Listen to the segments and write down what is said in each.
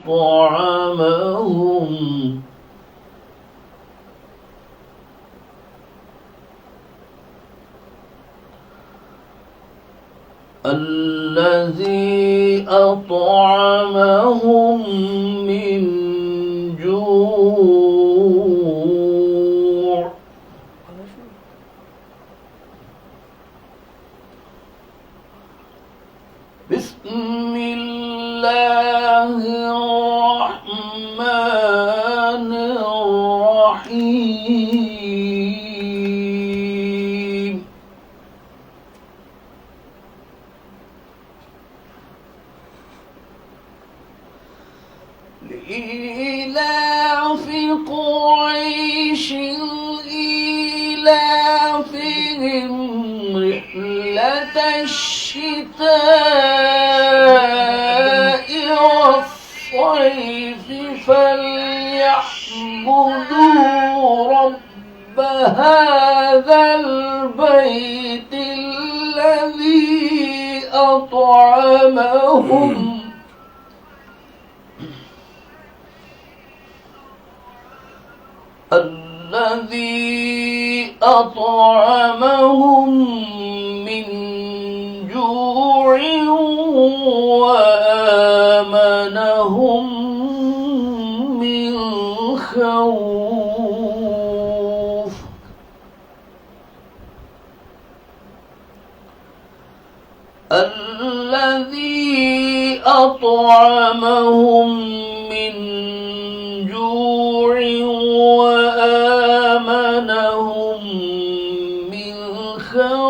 أطعمهم الذي أطعمهم من جوع بسم الله الرحمن الرحيم لإيلاف قريش إيلافهم رحلة الشتاء والصيف فليعبدوا رب هذا البيت الذي أطعمهم من جوع وآمنهم من خوف الذي أطعمهم من جوع وآمنهم من خوف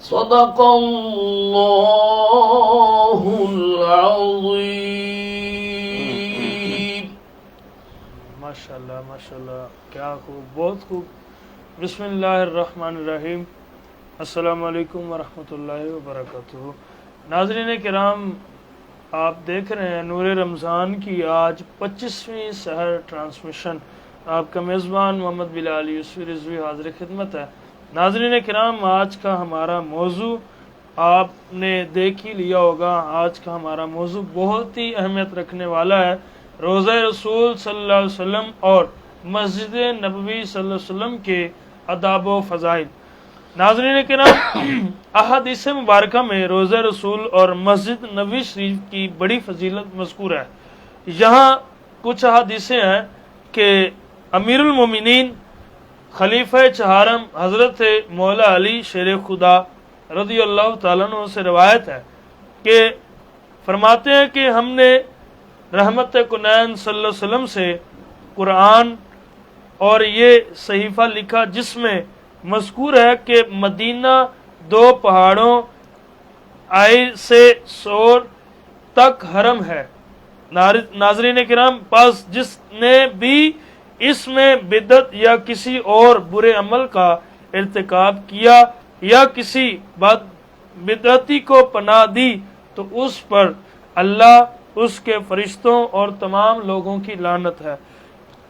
صدق الله العظيم. ماشاءاللہ ماشاءاللہ، کیا خوب، بہت خوب. بسم اللہ الرحمن الرحیم. السلام علیکم ورحمۃ اللہ وبرکاتہ. ناظرین کرام، آپ دیکھ رہے ہیں نور رمضان کی آج 25ویں سحر ٹرانسمیشن. آپ کا میزبان محمد بلال یوسفی رضوی حاضر خدمت ہے. ناظرین کرام، آج کا ہمارا موضوع آپ نے دیکھ ہی لیا ہوگا. آج کا ہمارا موضوع بہت ہی اہمیت رکھنے والا ہے. روضہ رسول صلی اللہ علیہ وسلم اور مسجد نبوی صلی اللہ علیہ وسلم کے آداب و فضائل. ناظرین کرام، احادیث مبارکہ میں روضہ رسول اور مسجد نبوی شریف کی بڑی فضیلت مذکور ہے. یہاں کچھ احادیثیں ہیں کہ امیر المومنین خلیفہ چہارم حضرت مولا علی شیر خدا رضی اللہ تعالیٰ عنہ سے روایت ہے کہ فرماتے ہیں کہ ہم نے رحمت کنین صلی اللہ علیہ وسلم سے قرآن اور یہ صحیفہ لکھا جس میں مذکور ہے کہ مدینہ 2 پہاڑوں آئی سے سور تک حرم ہے. ناظرین کرام، پس جس نے بھی اس میں بدعت یا کسی اور برے عمل کا ارتکاب کیا یا کسی بدعتی کو پناہ دی تو اس پر اللہ، اس کے فرشتوں اور تمام لوگوں کی لعنت ہے.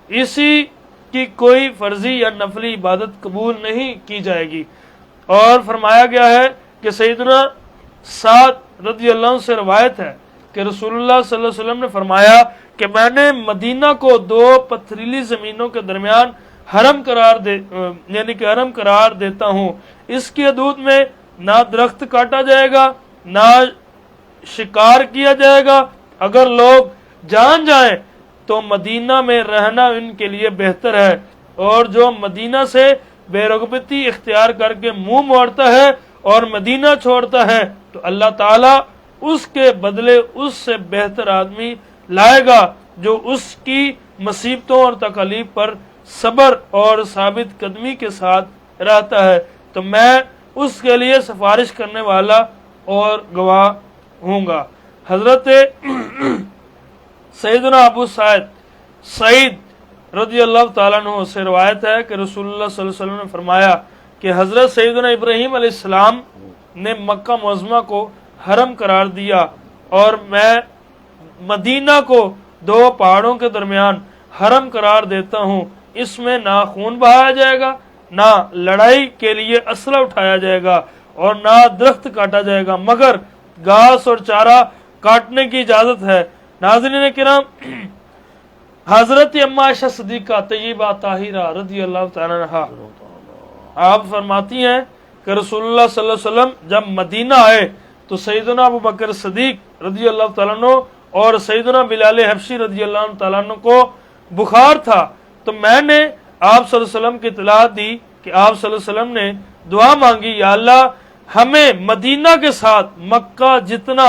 اسی کی کوئی فرضی یا نفلی عبادت قبول نہیں کی جائے گی. اور فرمایا گیا ہے کہ سیدنا سعد رضی اللہ عنہ سے روایت ہے کہ رسول اللہ صلی اللہ علیہ وسلم نے فرمایا کہ میں نے مدینہ کو 2 پتھریلی زمینوں کے درمیان حرم قرار دیتا ہوں. اس کی حدود میں نہ درخت کاٹا جائے گا نہ شکار کیا جائے گا. اگر لوگ جان جائیں تو مدینہ میں رہنا ان کے لیے بہتر ہے، اور جو مدینہ سے بے رغبتی اختیار کر کے منہ موڑتا ہے اور مدینہ چھوڑتا ہے تو اللہ تعالیٰ اس کے بدلے اس سے بہتر آدمی لائے گا جو اس کی مصیبتوں اور تکالیف پر صبر اور ثابت قدمی کے ساتھ رہتا ہے. تو میں اس کے لیے سفارش کرنے والا اور گواہ ہوں گا. حضرت سیدنا ابو سعید رضی اللہ تعالیٰ عنہ سے روایت ہے کہ رسول اللہ صلی اللہ علیہ وسلم نے فرمایا کہ حضرت سیدنا ابراہیم علیہ السلام نے مکہ معظمہ کو حرم قرار دیا اور میں مدینہ کو 2 پہاڑوں کے درمیان حرم قرار دیتا ہوں. اس میں نہ خون بہایا جائے گا نہ لڑائی کے لیے اسلحہ اٹھایا جائے گا اور نہ درخت کاٹا جائے گا مگر گھاس اور چارہ کاٹنے کی اجازت ہے۔ ناظرین کرام، حضرت اما عائشہ صدیقہ طیبہ طاہرہ رضی اللہ تعالیٰ عنہا آپ فرماتی ہیں کہ رسول اللہ صلی اللہ علیہ وسلم جب مدینہ آئے تو سیدنا ابو بکر صدیق رضی اللہ تعالیٰ عنہ اور سیدنا بلال حبشی رضی اللہ تعالیٰ عنہ کو بخار تھا، تو میں نے آپ صلی اللہ علیہ وسلم کی اطلاع دی کہ آپ صلی اللہ علیہ وسلم نے دعا مانگی، یا اللہ ہمیں مدینہ کے ساتھ مکہ جتنا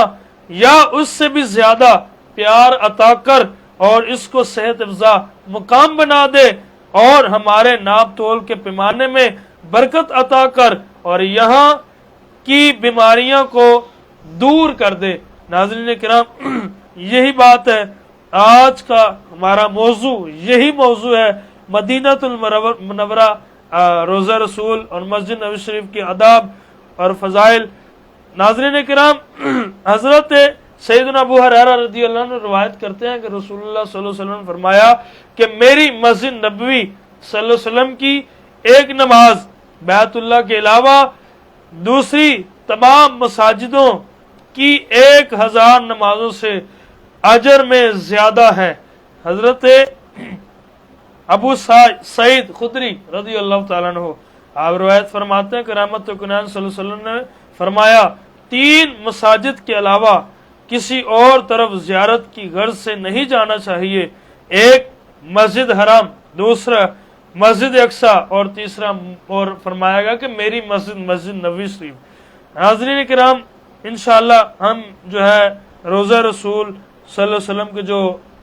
یا اس سے بھی زیادہ پیار عطا کر اور اس کو صحت افزا مقام بنا دے اور ہمارے ناپ تول کے پیمانے میں برکت عطا کر اور یہاں کی بیماریاں کو دور کر دے۔ ناظرین کرام، یہی بات ہے، آج کا ہمارا موضوع یہی موضوع ہے، مدینہ المنورہ، روضہ رسول اور مسجد نبوی شریف کی آداب اور فضائل۔ ناظرین کرام، حضرت سیدنا ابو ہریرہ رضی اللہ عنہ روایت کرتے ہیں کہ رسول اللہ صلی اللہ علیہ وسلم نے فرمایا کہ میری مسجد نبوی صلی اللہ علیہ وسلم کی ایک نماز بیت اللہ کے علاوہ دوسری تمام مساجدوں کی 1000 نمازوں سے اجر میں زیادہ ہے۔ حضرت ابو سعید خدری رضی اللہ تعالیٰ عنہ آپ روایت فرماتے ہیں کہ رحمت کنان صلی اللہ علیہ وسلم نے فرمایا 3 مساجد کے علاوہ کسی اور طرف زیارت کی غرض سے نہیں جانا چاہیے، ایک مسجد حرام، دوسرا مسجد اقصی اور تیسرا اور فرمایا گا کہ میری مسجد نبوی شریف۔ حاضرین کرام، انشاءاللہ ہم جو ہے روضہ رسول صلی اللہ علیہ وسلم کے جو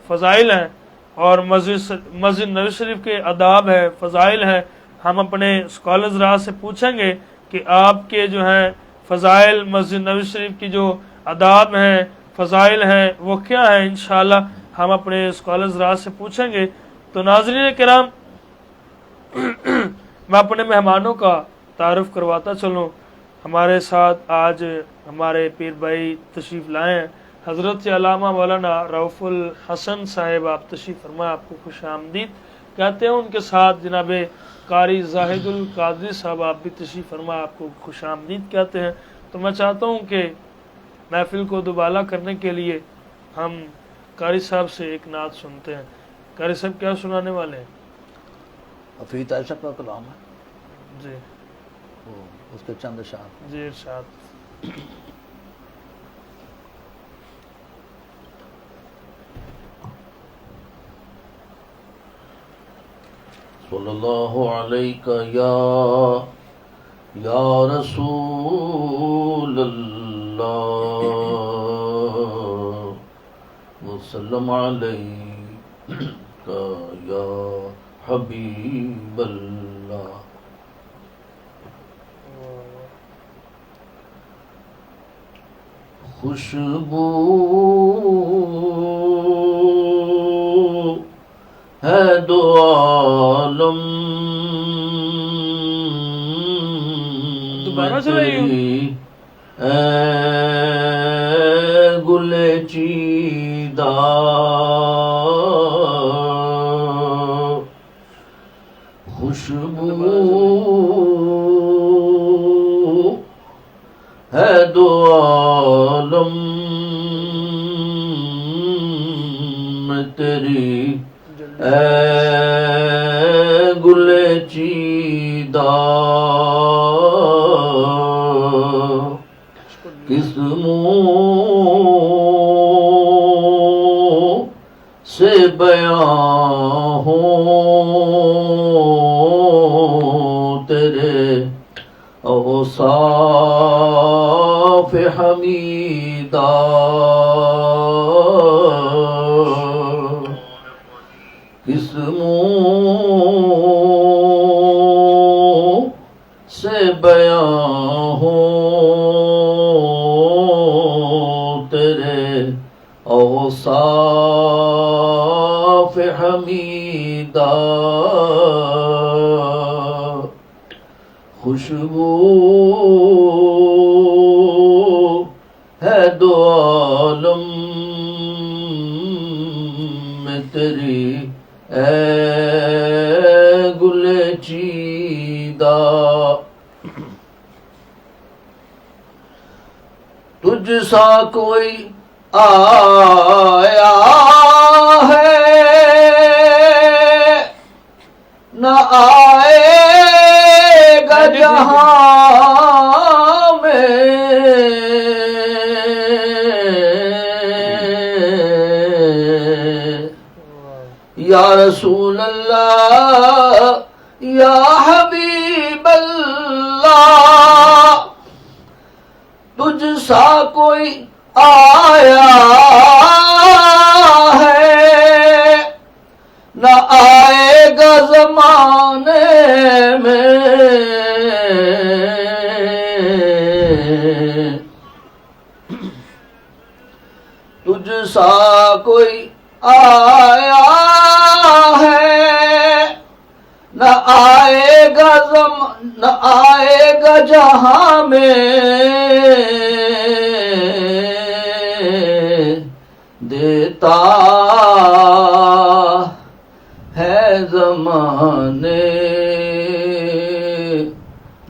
فضائل ہیں اور مسجد نبوی شریف کے آداب ہے، فضائل ہیں، ہم اپنے اسکالرز راہ سے پوچھیں گے کہ آپ کے جو ہیں فضائل مسجد نبوی شریف کی جو آداب ہیں، فضائل ہیں، وہ کیا ہیں۔ انشاءاللہ ہم اپنے اسکالرز راہ سے پوچھیں گے۔ تو ناظرین کرام، میں اپنے مہمانوں کا تعارف کرواتا چلوں۔ ہمارے ساتھ آج ہمارے پیر بھائی تشریف لائے ہیں، حضرت علامہ مولانا رؤف الحسن صاحب، آپ تشریف فرمائے، آپ کو خوش آمدید کہتے ہیں۔ ان کے ساتھ جناب قاری زاہد القادری صاحب آپ بھی تشریف فرمائے، آپ کو خوش آمدید کہتے ہیں۔ تو میں چاہتا ہوں کہ محفل کو دوبالا کرنے کے لیے ہم قاری صاحب سے ایک نعت سنتے ہیں۔ قاری صاحب کیا سنانے والے ہیں؟ حفیظ عائشہ کا کلام ہے جی، اس کے چند اشعار۔ جی ارشاد۔ صلی اللہ علیہ یا رسول اللہ وسلم علیہ یا حبیب اللہ۔ خوشبو ہے دو عالم دوبارہ چلائیے۔ اے گل چیدہ خوشبو ہے دو عالم میں تیری اے گل چیدہ کس منہ سے بیان ہوں تیرے اوصاف حمیدہ کس منہ سے بیان ہوں تیرے اوصاف حمیدہ خوشبو ہے دو عالم میں تیری اے گل چیدہ۔ تجھ سا کوئی آیا ہے نہ آئے گا جہاں میں یا رسول اللہ یا حبیب اللہ تجھ سا کوئی آیا ہے نہ آئے گا زمانے میں تجھ سا کوئی آیا ہے نہ آئے گا نہ آئے گا جہاں میں دیتا ہے زمانے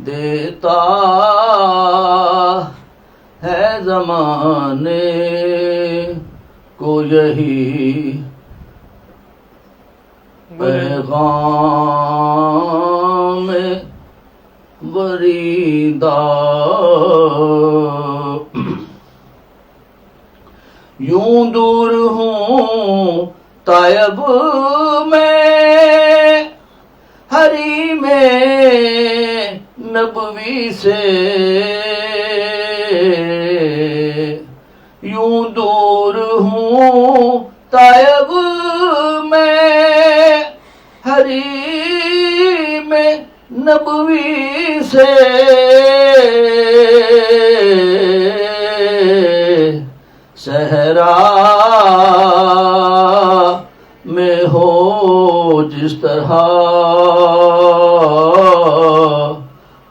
دیتا ہے زمانے کو یہی پیغام بریدہ یوں دور ہوں طیب میں حریم نبوی سے یوں دور ہوں طیب میں حریم نبوی سے صحرا میں ہو جس طرح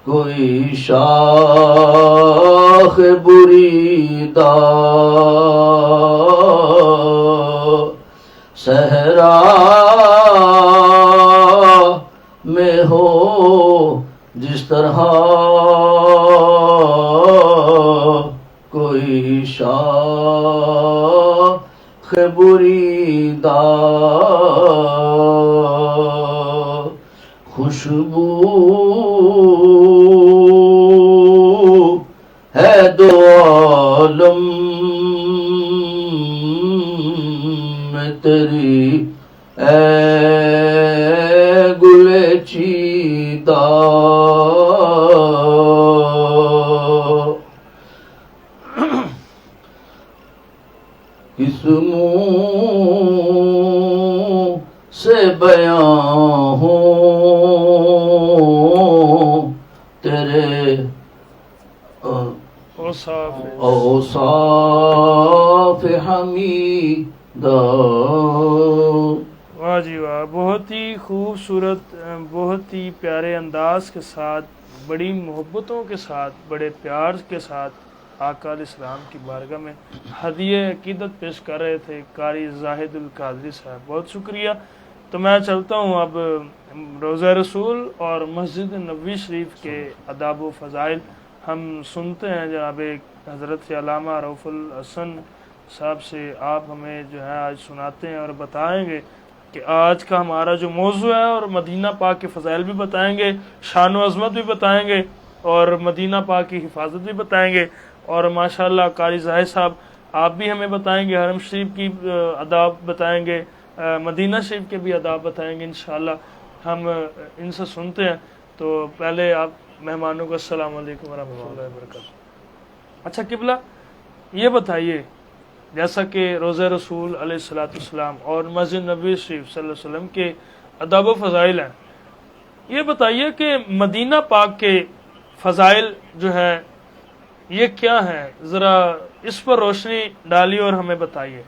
کوئی شاخ بریدہ صحرا میں ہو جس طرح کوئی شاخ بریدہ خوشبو ہے دو عالم میں تیری اے گل چیدہ کس منہ سے بیان ہوں تیرے اوصاف حمیدہ واہ جی واہ، بہت ہی خوبصورت، بہت ہی پیارے انداز کے ساتھ، بڑی محبتوں کے ساتھ، بڑے پیار کے ساتھ آقا علیہ السلام کی بارگاہ میں ہدیہ عقیدت پیش کر رہے تھے قاری زاہد القادری صاحب، بہت شکریہ۔ تو میں چلتا ہوں اب روضہ رسول اور مسجد نبوی شریف کے آداب و فضائل ہم سنتے ہیں جناب حضرت علامہ رؤف الحسن صاحب سے۔ آپ ہمیں جو ہے آج سناتے ہیں اور بتائیں گے کہ آج کا ہمارا جو موضوع ہے، اور مدینہ پاک کے فضائل بھی بتائیں گے، شان و عظمت بھی بتائیں گے، اور مدینہ پاک کی حفاظت بھی بتائیں گے، اور ماشاءاللہ قاری زاہد صاحب آپ بھی ہمیں بتائیں گے، حرم شریف کی آداب بتائیں گے، مدینہ شریف کے بھی آداب بتائیں گے انشاءاللہ۔ ہم ان سے سنتے ہیں۔ تو پہلے آپ مہمانوں کو السلام علیکم ورحمۃ اللہ وبرکاتہ۔ اچھا قبلہ، یہ بتائیے جیسا کہ روضہ رسول علیہ الصلوۃ والسلام اور مسجد نبوی شریف صلی اللہ علیہ وسلم کے آداب و فضائل ہیں، یہ بتائیے کہ مدینہ پاک کے فضائل جو ہے یہ کیا ہیں، ذرا اس پر روشنی ڈالیے اور ہمیں بتائیے۔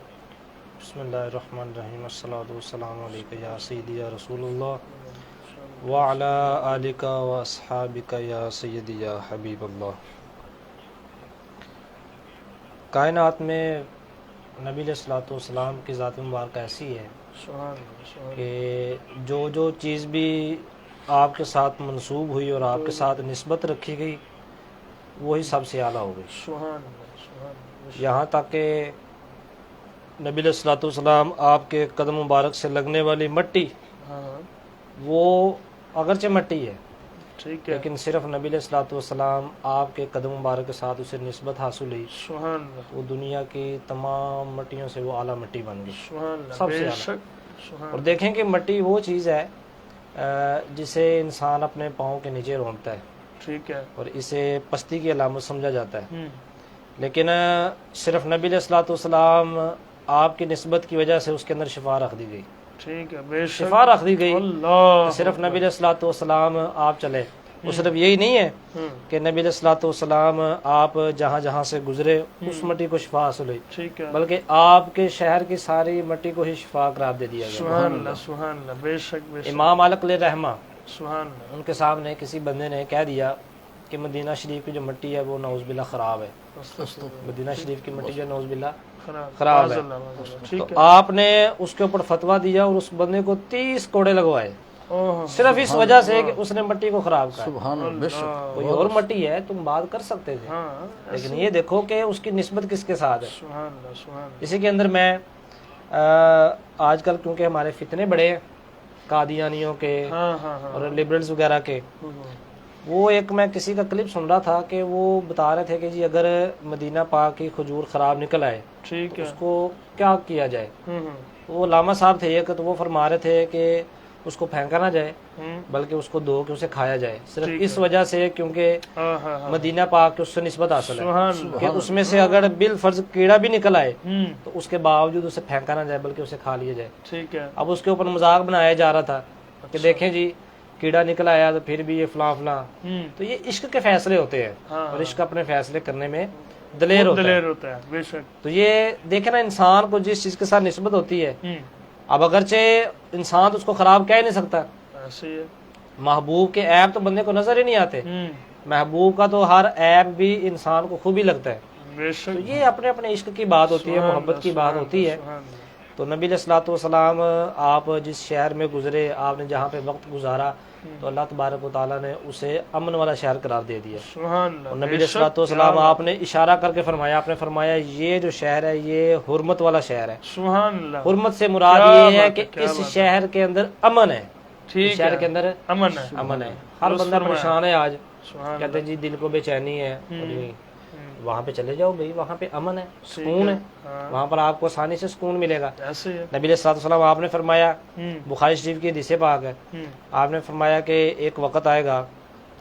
بسم اللہ الرحمن الرحیم، الصلاۃ والسلام علیک یا سیدی یا رسول اللہ وعلی آلک و اصحابک یا سیدی یا حبیب اللہ۔ کائنات میں نبی علیہ الصلوۃ والسلام کی ذات مبارکہ ایسی ہے کہ جو چیز بھی آپ کے ساتھ منسوب ہوئی اور آپ کے ساتھ نسبت رکھی گئی، وہی سب سے اعلیٰ ہو گئی. سبحان اللہ سبحان اللہ. یہاں تک کہ نبی علیہ الصلوۃ والسلام آپ کے قدم مبارک سے لگنے والی مٹی ہاں ہاں وہ اگرچہ مٹی ہے ٹھیک ہے. لیکن صرف نبی علیہ الصلوۃ والسلام آپ کے قدم مبارک کے ساتھ اسے نسبت حاصل ہوئی. سبحان اللہ وہ دنیا کی تمام مٹیوں سے وہ اعلیٰ مٹی بن گئی. سبحان اللہ سب سے بے اعلیٰ. شک. سبحان اور دیکھیں کہ مٹی وہ چیز ہے جسے انسان اپنے پاؤں کے نیچے رونتا ہے ٹھیک ہے. اور اسے پستی کی علامت سمجھا جاتا ہے. ہوں لیکن صرف نبی علیہ الصلوۃ والسلام آپ کی نسبت کی وجہ سے اس کے اندر شفا رکھ دی گئی. ٹھیک ہے بے شک. شفا رکھ دی گئی. اللہ صرف نبی علیہ الصلوۃ والسلام آپ چلے. وہ صرف یہی نہیں ہے کہ نبی علیہ الصلوۃ والسلام آپ جہاں جہاں سے گزرے اس مٹی کو شفا حاصل ہوئی، ٹھیک ہے. بلکہ آپ کے شہر کی ساری مٹی کو ہی شفا قرار دے دیا گیا. سبحان اللہ سبحان اللہ بے شک بے شک. امام مالک علیہ رحمہ سبحان اللہ. ان کے سامنے کسی بندے نے کہہ دیا کہ مدینہ شریف کی جو مٹی ہے وہ نعوذ باللہ خراب ہے. مدینہ شریف کی مٹی جو نعوذ باللہ خراب ہے. ٹھیک تو ہے. آپ نے اس کے اوپر فتویٰ دیا اور اس بندے کو 30 کوڑے لگوائے صرف اس وجہ سے کہ اس نے مٹی کو خراب کیا. سبحان اللہ، بے شک. کوئی اور مٹی ہے تم بات کر سکتے تھے، ہاں لیکن یہ دیکھو کہ اس کی نسبت کس کے ساتھ ہے. سبحان اللہ سبحان اللہ. اسی کے اندر میں آج کل کیونکہ ہمارے فتنے بڑے ہیں قادیانیوں کے ہاں ہاں ہاں. اور لبرلز وغیرہ کے، وہ ایک میں کسی کا کلپ سن رہا تھا کہ وہ بتا رہے تھے کہ جی اگر مدینہ پاک کی کھجور خراب نکل آئے ٹھیک تو ہے. اس کو کیا کیا جائے. ہوں وہ علامہ صاحب تھے ایک، تو وہ فرما رہے تھے کہ اس کو پھینکا نہ جائے بلکہ اس کو دھو کے اسے کھایا جائے، صرف ٹھیک اس وجہ سے کیونکہ ہاں ہاں ہاں. مدینہ پاک کی اس سے نسبت حاصل ہے سبحان اللہ. کہ اس میں سے اگر بالفرض کیڑا بھی نکل آئے ہوں تو اس کے باوجود اسے پھینکا نہ جائے بلکہ اسے کھا لیا جائے. ٹھیک ہے. اب اس کے اوپر مذاق بنایا جا رہا تھا کہ دیکھیں جی کیڑا نکل آیا تو پھر بھی یہ فلاں فلاں. ہوں تو یہ عشق کے فیصلے ہوتے ہیں ہاں اور عشق اپنے فیصلے کرنے میں دلیر ہوتا ہے. دلیر ہوتا ہے بے شک. تو یہ دیکھیں نا انسان کو جس چیز کے ساتھ نسبت ہوتی ہے، ہوں اب اگرچہ انسان تو اس کو خراب کہہ نہیں سکتا، ایسے ہی ہے. محبوب کے عیب تو بندے کو نظر ہی نہیں آتے، ہوں محبوب کا تو ہر عیب بھی انسان کو خوب ہی لگتا ہے. بے تو شک. یہ اپنے اپنے عشق کی بات ہوتی ہے، محبت کی بات ہوتی ہے. سبحان اللہ. تو نبی علیہ الصلوۃ والسلام آپ جس شہر میں گزرے، آپ نے جہاں پہ وقت گزارا تو اللہ تبارک و تعالیٰ نے اسے امن والا شہر قرار دے دیا. سبحان اللہ. اور نبی علیہ الصلوۃ والسلام آپ نے اشارہ کر کے فرمایا، آپ نے فرمایا یہ جو شہر ہے یہ حرمت والا شہر ہے. سبحان اللہ. حرمت سے مراد یہ ہے کہ اس شہر کے اندر امن ہے. ٹھیک شہر ہے. کے اندر امن ہے. امن ہے. ہر بندہ پریشان ہے آج، سبحان کہتے ہیں جی دل کو بے چینی ہے. اور جی وہاں پہ چلے جاؤ بھائی، وہاں پہ امن ہے، سکون ہے، وہاں پر آپ کو آسانی سے سکون ملے گا. ایسے ہے. نبی علیہ الصلوۃ والسلام آپ نے فرمایا، ہوں بخاری شریف کی حدیث پاک ہے، آپ نے فرمایا کہ ایک وقت آئے گا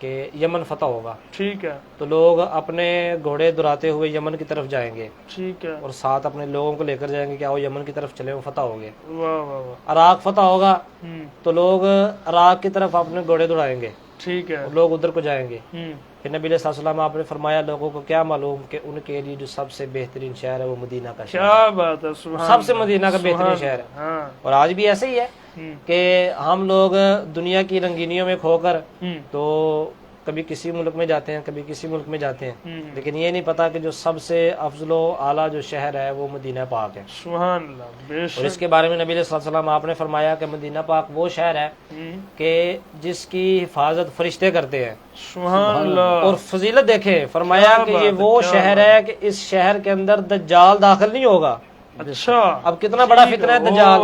کہ یمن فتح ہوگا ٹھیک ہے. تو لوگ اپنے گھوڑے دراتے ہوئے یمن کی طرف جائیں گے ٹھیک ہے. اور ساتھ اپنے لوگوں کو لے کر جائیں گے کہ آؤ یمن کی طرف چلے، وہ فتح ہو گئے. واہ واہ واہ. عراق فتح ہوگا ہوں تو لوگ عراق کی طرف اپنے گھوڑے دوڑائیں گے ٹھیک ہے. اور لوگ ادھر کو جائیں گے. ہوں پھر نبی علیہ الصلوۃ والسلام آپ نے فرمایا لوگوں کو کیا معلوم کہ ان کے لیے جو سب سے بہترین شہر ہے وہ مدینہ کا شہر ہے. کیا بات ہے. سبحان سب سے اللہ. مدینہ کا بہترین سبحان شہر ہے. اللہ. ہاں. اور آج بھی ایسے ہی ہے ہوں کہ ہم لوگ دنیا کی رنگینیوں میں کھو کر ہوں تو کبھی کسی ملک میں جاتے ہیں، کبھی کسی ملک میں جاتے ہیں، ہوں. لیکن یہ نہیں پتا کہ جو سب سے افضل و اعلیٰ جو شہر ہے وہ مدینہ پاک ہے. سبحان اللہ. بے اور شک. اس کے بارے میں نبی علیہ الصلوۃ والسلام آپ نے فرمایا کہ مدینہ پاک وہ شہر ہے ہوں. کہ جس کی حفاظت فرشتے کرتے ہیں. سبحان اللہ. اور فضیلت دیکھیں، فرمایا کیا کہ بات یہ ہے، وہ کیا شہر ہے کہ اس شہر کے اندر دجال داخل نہیں ہوگا. اچھا. اب کتنا بڑا فتنہ ہے دجال،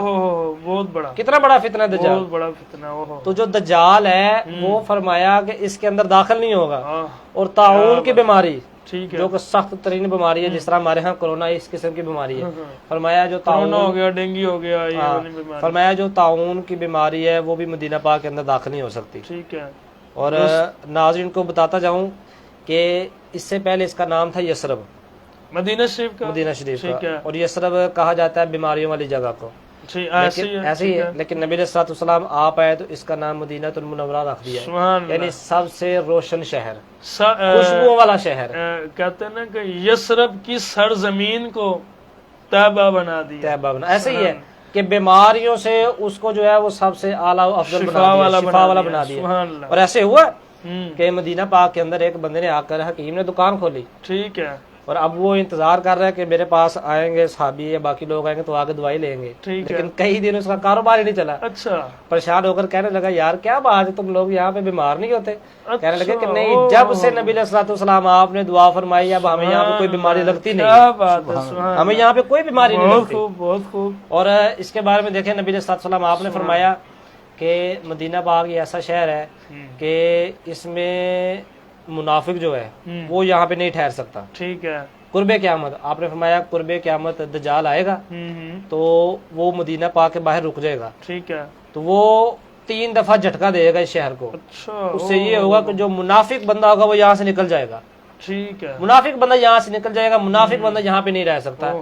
بہت بڑا. کتنا بڑا فتنہ ہے دجال. بہت بڑا فتنہ. تو جو دجال ہے وہ فرمایا کہ اس کے اندر داخل نہیں ہوگا. ہاں اور طاعون کی بیماری ٹھیک ہے. جو کہ سخت ترین بیماری ہے، جس طرح ہمارے ہاں کرونا اس قسم کی بیماری ہے، فرمایا جو طاعون کورونا ہو گیا، ڈینگی ہو گیا، یہ والی بیماری. فرمایا جو طاعون کی بیماری ہے وہ بھی مدینہ پاک کے اندر داخل نہیں ہو سکتی. ٹھیک ہے. اور ناظرین کو بتاتا جاؤں کہ اس سے پہلے اس کا نام تھا یثرب، مدینہ شریف کا. مدینہ شریف ٹھیک کا. ہے. اور یثرب کہا جاتا ہے بیماریوں والی جگہ کو. ٹھیک ایسے ہی ہے. ایسے ہی ہے، لیکن نبی علیہ الصلوۃ والسلام آپ آئے تو اس کا نام مدینہ المنورہ رکھ دیا ہے، سبحان یعنی سب سے روشن شہر، اللہ. خوشبو والا شہر. کہتے ہیں نا کہ یثرب کی سرزمین کو طیبہ بنا دیا. طیبہ بنا. ایسے ہی ہے کہ بیماریوں سے اس کو جو ہے وہ سب سے اعلیٰ و افضل شفا والا بنا دیا. سبحان اللہ. اور ایسے ہوا ہوں. کہ مدینہ پاک کے اندر ایک بندے نے آ کر حکیم نے دکان کھولی. ٹھیک ہے. اور اب وہ انتظار کر رہا ہے کہ میرے پاس آئیں گے صحابی یا باقی لوگ آئیں گے تو آگے دوائی لیں گے، ٹھیک ہے۔ لیکن کئی دن اس کا کاروبار ہی نہیں چلا۔ اچھا پریشان ہو کر کہنے لگا یار کیا بات ہے، تم لوگ یہاں پہ بیمار نہیں ہوتے؟ کہنے لگے کہ نہیں، اوہ۔ جب سے نبی علیہ الصلوۃ والسلام آپ نے دعا فرمائی اب ہمیں یہاں پہ کوئی بیماری لگتی کیا نہیں، بات ہے، سبحان ہمیں یہاں پہ کوئی بیماری نہیں بہت لگتی۔ خوب بہت خوب۔ اور اس کے بارے میں دیکھیں نبی علیہ الصلوۃ والسلام آپ نے فرمایا کہ مدینہ پاک یہ ایسا شہر ہے کہ اس میں منافق جو ہے وہ یہاں پہ نہیں ٹھہر سکتا۔ ٹھیک ہے۔ قرب قیامت آپ نے فرمایا قرب قیامت دجال آئے گا تو وہ مدینہ پاک کے باہر رک جائے گا، ٹھیک ہے۔ تو وہ 3 دفعہ جھٹکا دے گا اس شہر کو، اچھا اس سے یہ ہوگا کہ جو منافق بندہ ہوگا وہ یہاں سے نکل جائے گا، ٹھیک ہے۔ منافق بندہ یہاں سے نکل جائے گا، منافق بندہ یہاں پہ نہیں رہ سکتا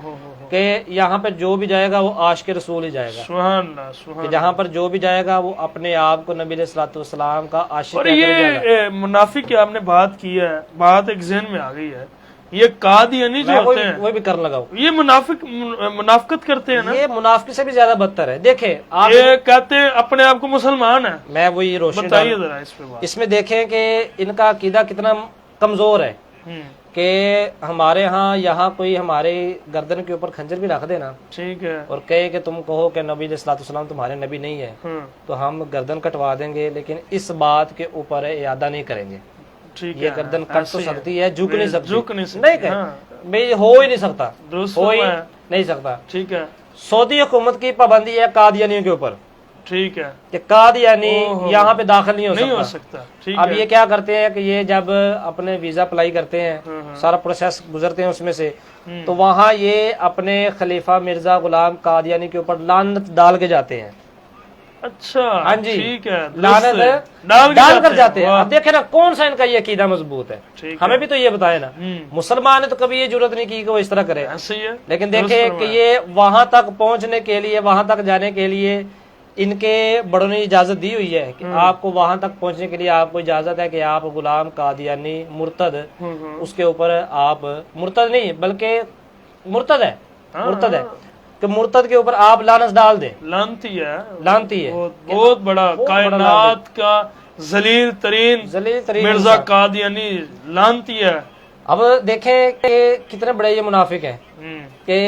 کہ یہاں پہ جو بھی جائے گا وہ عاشق رسول ہی جائے گا، سبحان اللہ سبحان کہ جہاں پر جو بھی جائے گا وہ اپنے آپ کو نبی علیہ الصلوۃ والسلام کا عاشق اور کہہ کر جائے گا۔ یہ منافق کی آپ نے بات کی ہے، بات ایک ذہن میں آ گئی ہے، یہ قادیانی جو میں ہوتے ہیں وہی بھی کرنے لگا ہوں، یہ منافقت کرتے ہیں نا، یہ منافق سے بھی زیادہ بدتر ہے۔ دیکھیں آپ، یہ کہتے ہیں اپنے آپ کو مسلمان ہیں۔ میں وہی روشنی بتائیے ذرا اس پہ بات۔ اس میں دیکھیں کہ ان کا عقیدہ کتنا کمزور ہے کہ ہمارے ہاں یہاں کوئی ہمارے گردن کے اوپر خنجر بھی رکھ دینا ٹھیک ہے۔ اور کہے کہ تم کہو کہ نبی علیہ الصلوۃ والسلام تمہارے نبی نہیں ہے تو ہم گردن کٹوا دیں گے، لیکن اس بات کے اوپر اعادہ نہیں کریں گے۔ ٹھیک یہ ہے، گردن کٹ تو سکتی ہے، جھک نہیں سکتی، جھک نہیں سکتی، نہیں کہ ہاں۔ بھئی ہو ہی نہیں سکتا، درست ہو ہی فرمایا۔ نہیں سکتا۔ ٹھیک ہے سعودی حکومت کی پابندی ہے قادیانیوں کے اوپر ٹھیک ہے، کہ قادیانی یہاں پہ داخل نہیں نہیں ہو ہو سکتا۔ ٹھیک اب ہے۔ یہ کیا کرتے ہیں کہ یہ جب اپنے ویزا اپلائی کرتے ہیں، سارا پروسیس گزرتے ہیں اس میں سے، تو وہاں یہ اپنے خلیفہ مرزا غلام قادیانی کے اوپر لعنت ڈال کے جاتے ہیں۔ اچھا ہاں جی، ٹھیک ہے، لعنت ڈال کر جاتے ہیں۔ اب دیکھیں نا کون سا ان کا یہ عقیدہ مضبوط ہے، ٹھیک ہے۔ ہمیں بھی تو یہ بتائے نا، مسلمان نے تو کبھی یہ ضرورت نہیں کی کہ وہ اس طرح کرے، ایسے ہی ہے، لیکن دیکھیں کہ یہ وہاں تک پہنچنے کے لیے، وہاں تک جانے کے لیے ان کے بڑوں نے اجازت دی ہوئی ہے کہ آپ کو وہاں تک پہنچنے کے لیے آپ کو اجازت ہے کہ آپ غلام قادیانی مرتد، اس کے اوپر آپ مرتد نہیں بلکہ مرتد ہے، مرتد ہے کہ مرتد کے اوپر آپ لعنت ڈال دیں، لانتی ہے، لعنتی ہے، بہت بڑا کائنات کا ذلیل ترین ذلیل ترین مرزا انسان۔ قادیانی لانتی ہے۔ اب دیکھیں کہ کتنے بڑے یہ منافق ہیں کہ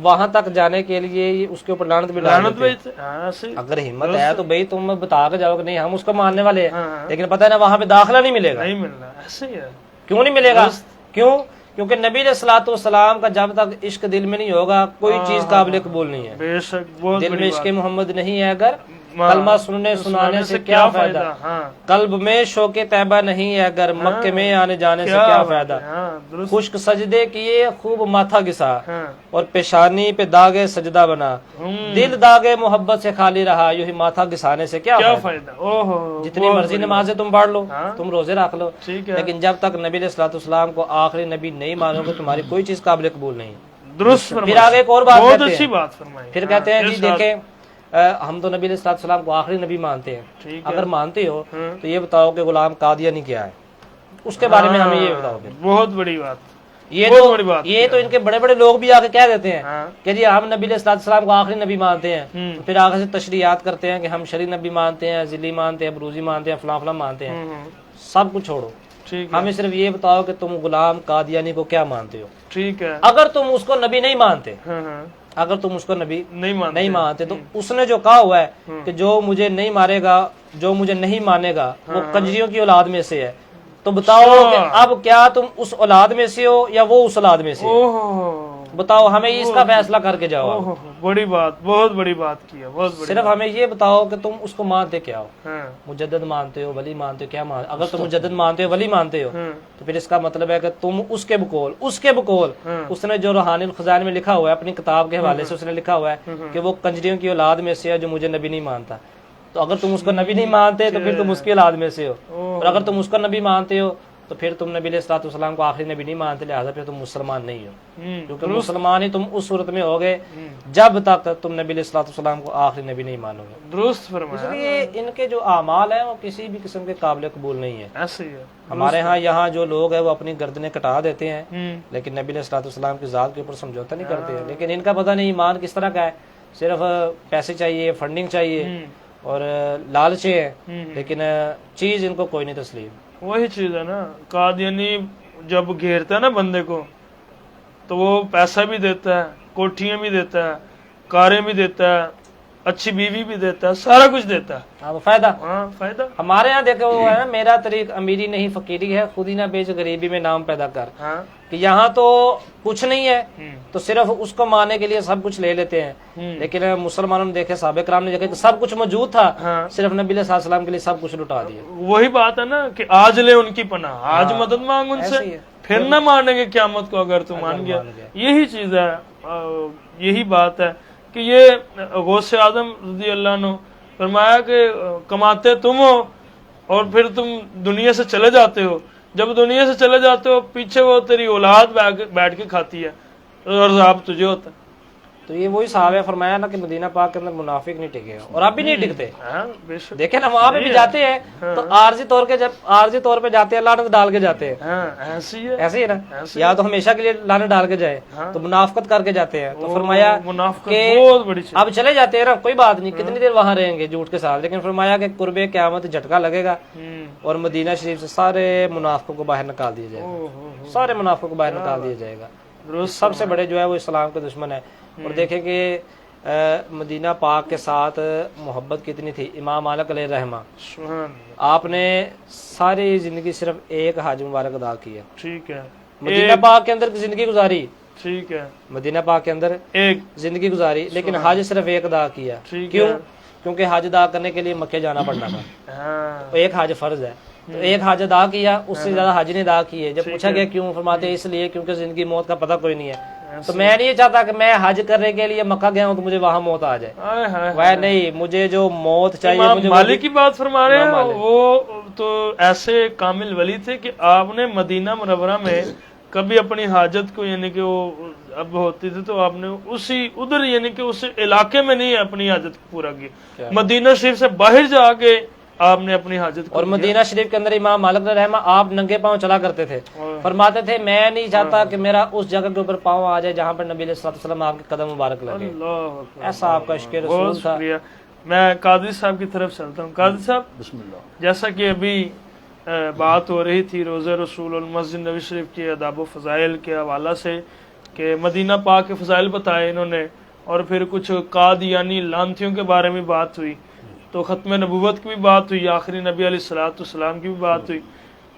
وہاں تک جانے کے لیے اس کے اوپر لعنت بھی ڈال لعنت دیتے ہیں۔ بھائی ایسے ہی، اگر ہمت ہے تو بھئی تم بتا کے جاؤ کہ نہیں ہم اس کو ماننے والے ہیں، ہاں۔ لیکن پتہ ہے نا وہاں پہ داخلہ نہیں ملے گا۔ نہیں ملنا، ایسے ہی ہے۔ کیوں نہیں ملے گا؟ کیوں؟ کیونکہ نبی علیہ الصلوۃ والسلام کا جب تک عشق دل میں نہیں ہوگا کوئی چیز قابل قبول نہیں ہے۔ بے شک بہت دل میں بڑی عشق بات۔ محمد نہیں ہے اگر کلمہ سننے سنانے سے کیا فائدہ، ہاں قلب میں شوق طیبہ نہیں ہے اگر مکے میں آنے جانے سے کیا فائدہ، ہاں درست، خشک سجدے کیے خوب ماتھا گسا ہاں اور پیشانی پہ داغے سجدہ بنا، دل داغے محبت سے خالی رہا یوں ہی ماتھا گسانے سے کیا کیا فائدہ۔ فائدہ، اوہ جتنی مرضی نمازیں تم پڑھ لو، ہاں۔ تم روزے رکھ لو، ٹھیک ہے، لیکن جب تک نبی علیہ الصلوۃ والسلام کو آخری نبی نہیں مانو گے تمہاری کوئی چیز قابل قبول نہیں۔ درست پھر فرمایا، آگے ایک اور بات بہت کہتے اچھی ہیں، بات فرمائی، پھر کہتے ہیں جی ارشاد۔ دیکھیں ہم تو نبی علیہ الصلوۃ والسلام کو آخری نبی مانتے ہیں، ٹھیک ہے، اگر مانتے ہو ہاں۔ تو یہ بتاؤ کہ غلام قادیانی کیا ہے، اس کے بارے میں ہمیں یہ بتاؤ پھر۔ بہت بڑی بات، یہ بہت تو بڑی بات یہ تو ان کے بڑے بڑے لوگ بھی آگے کہہ دیتے ہیں ہاں کہ جی ہم نبی علیہ الصلوۃ والسلام کو آخری نبی مانتے ہیں، تو پھر آگے سے تشریحات کرتے ہیں کہ ہم شرعی نبی مانتے ہیں، ذلی مانتے ہیں، بروزی مانتے ہیں، فلاں فلاں مانتے ہیں۔ سب کچھ چھوڑو، ٹھیک ہے، ہمیں صرف یہ بتاؤ کہ تم غلام قادیانی کو کیا مانتے ہو۔ ٹھیک ہے، اگر تم اس کو نبی نہیں مانتے، ہاں ہاں اگر تم اس کو نبی نہیں نہیں مانتے تو اس نے جو کہا ہوا ہے کہ جو مجھے نہیں مارے گا، جو مجھے نہیں مانے گا وہ کنجریوں کی اولاد میں سے ہے، تو بتاؤ کہ اب کیا تم اس اولاد میں سے ہو یا وہ اس اولاد میں سے ہو؟ اوہ بتاؤ، ہمیں اس کا فیصلہ کر کے جاؤ۔ اوہ، بڑی بات، بہت بڑی بات کی ہے، بہت بڑی، صرف ہمیں یہ بتاؤ کہ تم اس کو مانتے کیا ہو، ہاں مجدد مانتے ہو، ولی مانتے ہو، کیا مانتے؟ اگر تم مجدد مانتے ہو، ولی مانتے ہو، تو پھر اس کا مطلب ہے کہ تم اس کے بقول اس نے جو روحانی الخزائن میں لکھا ہوا ہے اپنی کتاب کے حوالے سے اس نے لکھا ہوا ہے کہ وہ کنجریوں کی اولاد میں سے ہے جو مجھے نبی نہیں مانتا، تو اگر تم اس کو نبی نہیں مانتے تو پھر تم اس کی اولاد میں سے ہو، اور اگر تم اس کو نبی مانتے ہو تو پھر تم نبی علیہ الصلوۃ والسلام کو آخری نبی نہیں مانتے، لہٰذا پھر تم مسلمان نہیں ہو، کیونکہ مسلمان ہی تم اس صورت میں ہوگے جب تک تم نبی علیہ الصلوۃ والسلام کو آخری نبی نہیں مانو گے۔ درست فرمایا، اس لیے ان کے جو اعمال ہیں وہ کسی بھی قسم کے قابل قبول نہیں ہے۔ ایسے ہی ہے، ہمارے ہاں یہاں جو لوگ ہیں وہ اپنی گردنیں کٹا دیتے ہیں لیکن نبی علیہ الصلوۃ والسلام کی ذات کے اوپر سمجھوتا نہیں کرتے ہیں، لیکن ان کا پتہ نہیں ایمان کس طرح کا ہے، صرف پیسے چاہیے، فنڈنگ چاہیے اور لالچے ہیں، لیکن چیز ان کو کوئی نہیں تسلیم۔ وہی چیز ہے نا، قادیانی جب گھیرتا ہے نا بندے کو تو وہ پیسہ بھی دیتا ہے, کوٹھیاں بھی دیتا ہے, کاریں بھی دیتا ہے, اچھی بیوی بھی دیتا ہے, سارا کچھ دیتا ہے. ہاں وہ فائدہ. ہاں فائدہ. ہمارے یہاں دیکھو وہ ہے نا, میرا طریق امیری نہیں فقیری ہے, خود ہی نہ بیچ غریبی میں نام پیدا کر. ہاں کہ یہاں تو کچھ نہیں ہے تو صرف اس کو ماننے کے لیے سب کچھ لے لیتے ہیں, لیکن مسلمانوں نے دیکھے, صحابہ کرام نے دیکھا کہ سب کچھ موجود تھا, صرف نبی علیہ السلام کے لیے سب کچھ لٹا دیا. وہی بات ہے نا کہ آج لے ان کی پناہ, آج مدد مانگ ان سے, پھر نہ مانیں گے قیامت کو اگر تو مان گیا. یہی چیز ہے, یہی بات ہے کہ یہ غوث اعظم رضی اللہ عنہ فرمایا کہ کماتے تم ہو اور پھر تم دنیا سے چلے جاتے ہو. جب دنیا سے چلے جاتے ہو پیچھے وہ تیری اولاد بیٹھ کے کھاتی ہے اور عذاب تجھے ہوتا ہے. تو یہ وہی صحابہ فرمایا نا کہ مدینہ پاک کے اندر منافق نہیں ٹکے, اور اب بھی نہیں ٹکتے. بے شک. دیکھیں نا وہاں پہ بھی جاتے ہیں تو عارضی طور پہ جاتے ہیں, لعنت ڈال کے جاتے ہیں. ایسی ہے, ایسے ہی نا, یا تو ہمیشہ کے لیے لعنت ڈال کے جائے تو منافقت کر کے جاتے ہیں. تو فرمایا کہ بہت بڑی چیز. اب چلے جاتے ہیں نا, کوئی بات نہیں, کتنی دیر وہاں رہیں گے جھوٹ کے ساتھ, لیکن فرمایا کہ قرب قیامت جھٹکا لگے گا اور مدینہ شریف سے سارے منافقوں کو باہر نکال دیا جائے گا, سارے منافقوں کو باہر نکال دیا جائے گا. سب سے بڑے جو ہے وہ اسلام کے دشمن ہے. اور دیکھیں کہ مدینہ پاک کے ساتھ محبت کتنی تھی. امام مالک علیہ رحمہ, آپ نے ساری زندگی صرف ایک حج مبارک ادا کی ہے. ٹھیک ہے. مدینہ پاک کے اندر زندگی گزاری, ٹھیک ہے, مدینہ پاک کے اندر ایک زندگی گزاری, لیکن حج صرف ایک ادا کیا. کیوں؟ کیونکہ حج ادا کرنے کے لیے مکے جانا پڑنا تھا, تو ایک حج فرض ہے, تو ایک حج ادا کیا, اس سے زیادہ حج نہیں ادا کیے. جب پوچھا گیا کیوں, فرماتے اس لیے کیونکہ زندگی موت کا پتہ کوئی نہیں ہے. تو میں نہیں چاہتا کہ میں حج کرنے کے لیے مکہ گیا ہوں تو مجھے وہاں موت آ جائے, وہ نہیں, مجھے جو موت چاہیے. مجھے مالک کی بات فرما رہے ہیں, وہ تو ایسے کامل ولی تھے کہ آپ نے مدینہ منورہ میں کبھی اپنی حاجت کو, یعنی کہ وہ اب ہوتی تھی تو آپ نے اسی ادھر یعنی کہ اس علاقے میں نہیں اپنی حاجت کو پورا کی, مدینہ شریف سے باہر جا کے آپ نے اپنی حاجت کو. اور مدینہ شریف کے اندر امام مالک رحمہ آپ ننگے پاؤں چلا کرتے تھے. فرماتے تھے میں نہیں چاہتا کہ میرا اس جگہ کے اوپر پاؤں آ جائے جہاں پر نبی علیہ الصلوۃ والسلام آپ کے قدم مبارک لگے. ایسا آپ کا عشق رسول تھا. میں قاضی صاحب کی طرف چلتا ہوں. قاضی صاحب, بسم اللہ. جیسا کہ ابھی بات ہو رہی تھی روضہ رسول المسجد نبی شریف کے آداب و فضائل کے حوالہ سے کہ مدینہ پاک کے فضائل بتائے انہوں نے, اور پھر کچھ قادیانی لانتیوں کے بارے میں بات ہوئی, تو ختم نبوت کی بھی بات ہوئی, آخری نبی علیہ الصلوۃ والسلام کی بھی بات ہوئی.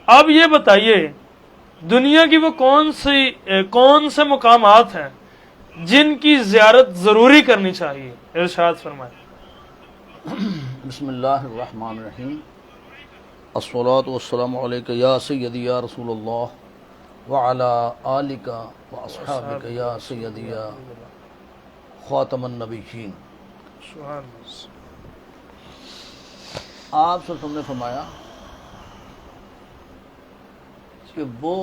اب یہ بتائیے دنیا کی وہ کون سے مقامات ہیں جن کی زیارت ضروری کرنی چاہیے؟ ارشاد فرمائیں. بسم اللہ الرحمن الرحیم. الصلاۃ والسلام علیک یا سیدی یا رسول اللہ وعلی آلک واصحابک یا سیدی یا خاتم النبیین. آپ سے نے فرمایا کہ وہ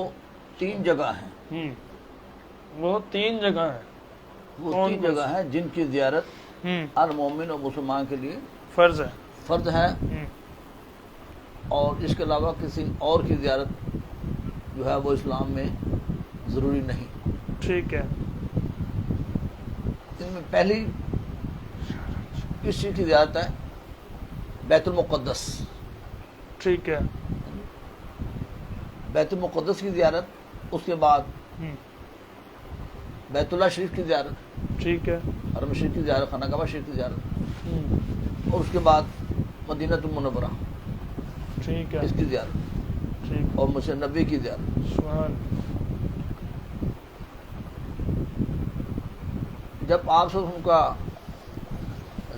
3 جگہ ہیں, وہ 3 جگہ ہیں, وہ 3 جگہ ہیں جن کی زیارت ہر مومن اور مسلمان کے لیے فرض ہے, اور اس کے علاوہ کسی اور کی زیارت جو ہے وہ اسلام میں ضروری نہیں. ٹھیک ہے. ان میں پہلی کس چیز کی زیارت ہے؟ بیت المقدس. ٹھیک ہے. بیت المقدس کی زیارت, اس کے بعد بیت اللہ شریف کی زیارت, ٹھیک ہے, حرم شریف کی زیارت, خانہ کعبہ شریف کی زیارت, اور اس کے بعد مدینہ المنورہ, ٹھیک ہے, اس کی زیارت, ٹھیک, اور مسجد نبی کی زیارت. سبحان. جب آپ سے ان کا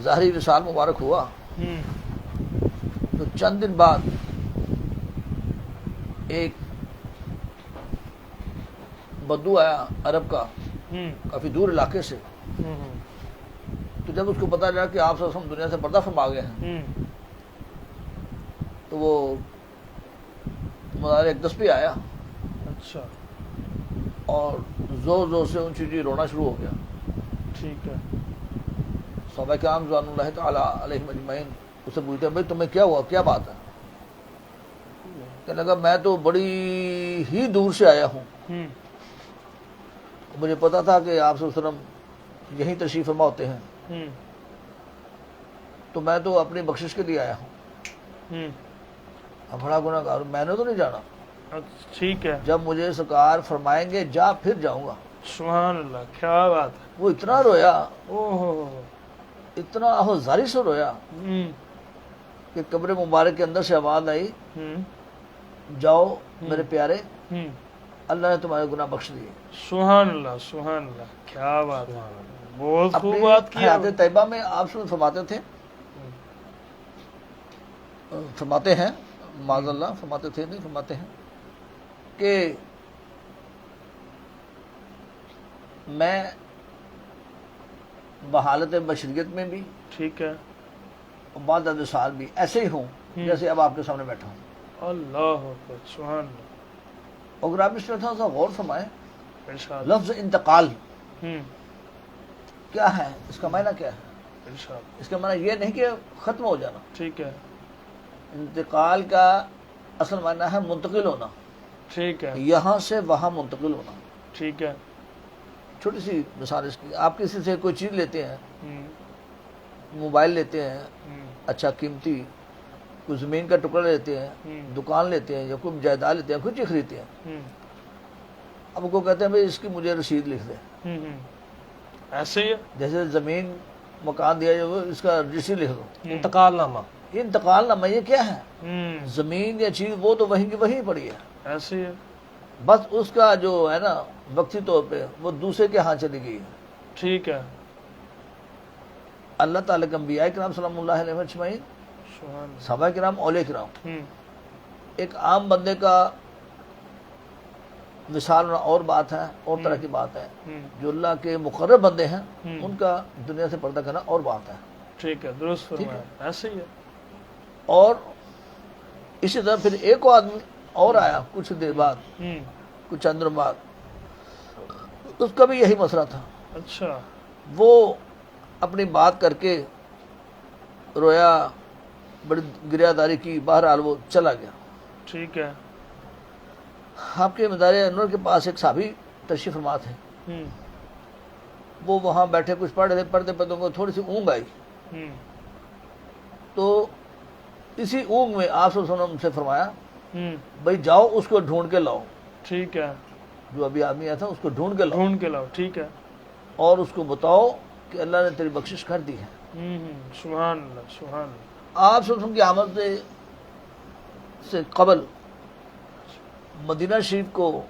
ظاہری وصال مبارک ہوا تو چند دن بعد ایک بدو آیا عرب کا, کافی دور علاقے سے. تو جب اس کو پتا چلا کہ آپ سے دنیا سے پردہ فرما گئے ہیں تو وہ مزار اقدس پہ آیا. اچھا. اور زور زور سے اونچی اونچی رونا شروع ہو گیا. ٹھیک ہے. صحابہ کرام رضوان اللہ تعالی علیہم اجمعین اسے پوچھتے ہیں بھائی تمہیں کیا ہوا, کیا بات ہے؟ کہنے لگا میں تو بڑی ہی دور سے آیا ہوں, مجھے پتا تھا کہ آپ صلی اللہ علیہ وسلم یہیں تشریف فرما ہوتے ہیں, تو میں تو اپنی بخشش کے لیے آیا ہوں, اب بڑا گناہگار ہوں, میں نے تو نہیں جانا. ٹھیک ہے. جب مجھے سرکار فرمائیں گے جا پھر جاؤں گا. سبحان اللہ، کیا بات ہے، وہ اتنا رویا، اوہ، اتنا آہوزاری سے رویا کہ قبر مبارک کے اندر سے آواز آئی، جاؤ میرے پیارے، اللہ نے تمہارے گناہ بخش دیے۔ سبحان اللہ، سبحان اللہ، کیا بات ہے، بہت خوب اپنی بات کی حیات طیبہ میں آپ سے فرماتے تھے، فرماتے ہیں، معاذ اللہ فرماتے تھے نہیں فرماتے ہیں کہ میں بحالت بشریت میں بھی ٹھیک ہے، اور بعد از سال بھی ایسے ہی ہوں جیسے اب آپ کے سامنے بیٹھا ہوں۔ اللہ اکبر، سبحان اللہ، اور آپ اس طرح سا غور فرمائیں، ارشاد، لفظ انتقال ہم، کیا ہے، اس کا معنی کیا ہے؟ ارشاد، اس کا معنی یہ نہیں کہ ختم ہو جانا، ٹھیک ہے، انتقال کا اصل معنی ہے منتقل ہونا، ٹھیک ہے، یہاں سے وہاں منتقل ہونا۔ ٹھیک ہے، چھوٹی سی مثال اس کی، آپ کسی سے کوئی چیز لیتے ہیں، ہم، موبائل لیتے ہیں ہم، اچھا قیمتی، کوئی زمین کا ٹکڑا لیتے ہیں، دکان لیتے ہیں یا کوئی جائیداد لیتے ہیں، کوئی چیز خریدتے ہیں، ہم، اب کو کہتے ہیں بھائی اس کی مجھے رسید لکھ دیں، ہم، ایسے ہی ہے، جیسے زمین مکان دیا جو اس کا رسید لکھ دو۔ انتقال نامہ، یہ انتقال نامہ یہ کیا ہے؟ ہم، زمین یا چیز وہ تو وہیں کی وہیں پڑی ہے، ایسے ہی ہے، بس اس کا جو ہے نا وقتی طور پہ وہ دوسرے کے ہاں چلی گئی ہے۔ ٹھیک ہے، اللہ تعالیٰ کے انبیاء کرام صلی اللہ علیہ اجمعین، سبحان اللہ، صحابہ کرام، اولیاء کرام، ہم، ایک عام بندے کا مثال ہونا اور بات ہے، اور طرح کی بات ہے، ہم، جو اللہ کے مقرب بندے ہیں ان کا دنیا سے پردہ کرنا اور بات ہے۔ ٹھیک ہے، درست ٹھیک فرمایا، ایسے ہی ہے، اور اسی طرح پھر ایک آدمی اور آیا کچھ دیر بعد، ہم، کچھ چند دنوں بعد، اس کا بھی یہی مسئلہ تھا، اچھا، وہ اپنی بات کر کے رویا، بڑی گریہ داری کی، بہرحال وہ چلا گیا۔ ٹھیک ہے، آپ کے مدار انور کے پاس ایک صحابی تشریف فرما تھے، ہم، وہ وہاں بیٹھے کچھ پڑھ رہے، پڑھتے پڑھتے ان کو تھوڑی سی اونگ آئی، ہم، تو اسی اونگ میں آپ صلی اللہ علیہ وسلم سے فرمایا ہم، بھائی جاؤ اس کو ڈھونڈ کے لاؤ، ٹھیک ہے، جو ابھی آدمی آیا تھا اس کو ڈھونڈ کے لاؤ، ڈھونڈ کے لاؤ، ٹھیک ہے، اور اس کو بتاؤ کہ اللہ نے تیری بخشش کر دی ہے۔ سبحان اللہ، سبحان اللہ، آپ صلی اللہ علیہ وسلم کی آمد سے قبل مدینہ شریف کو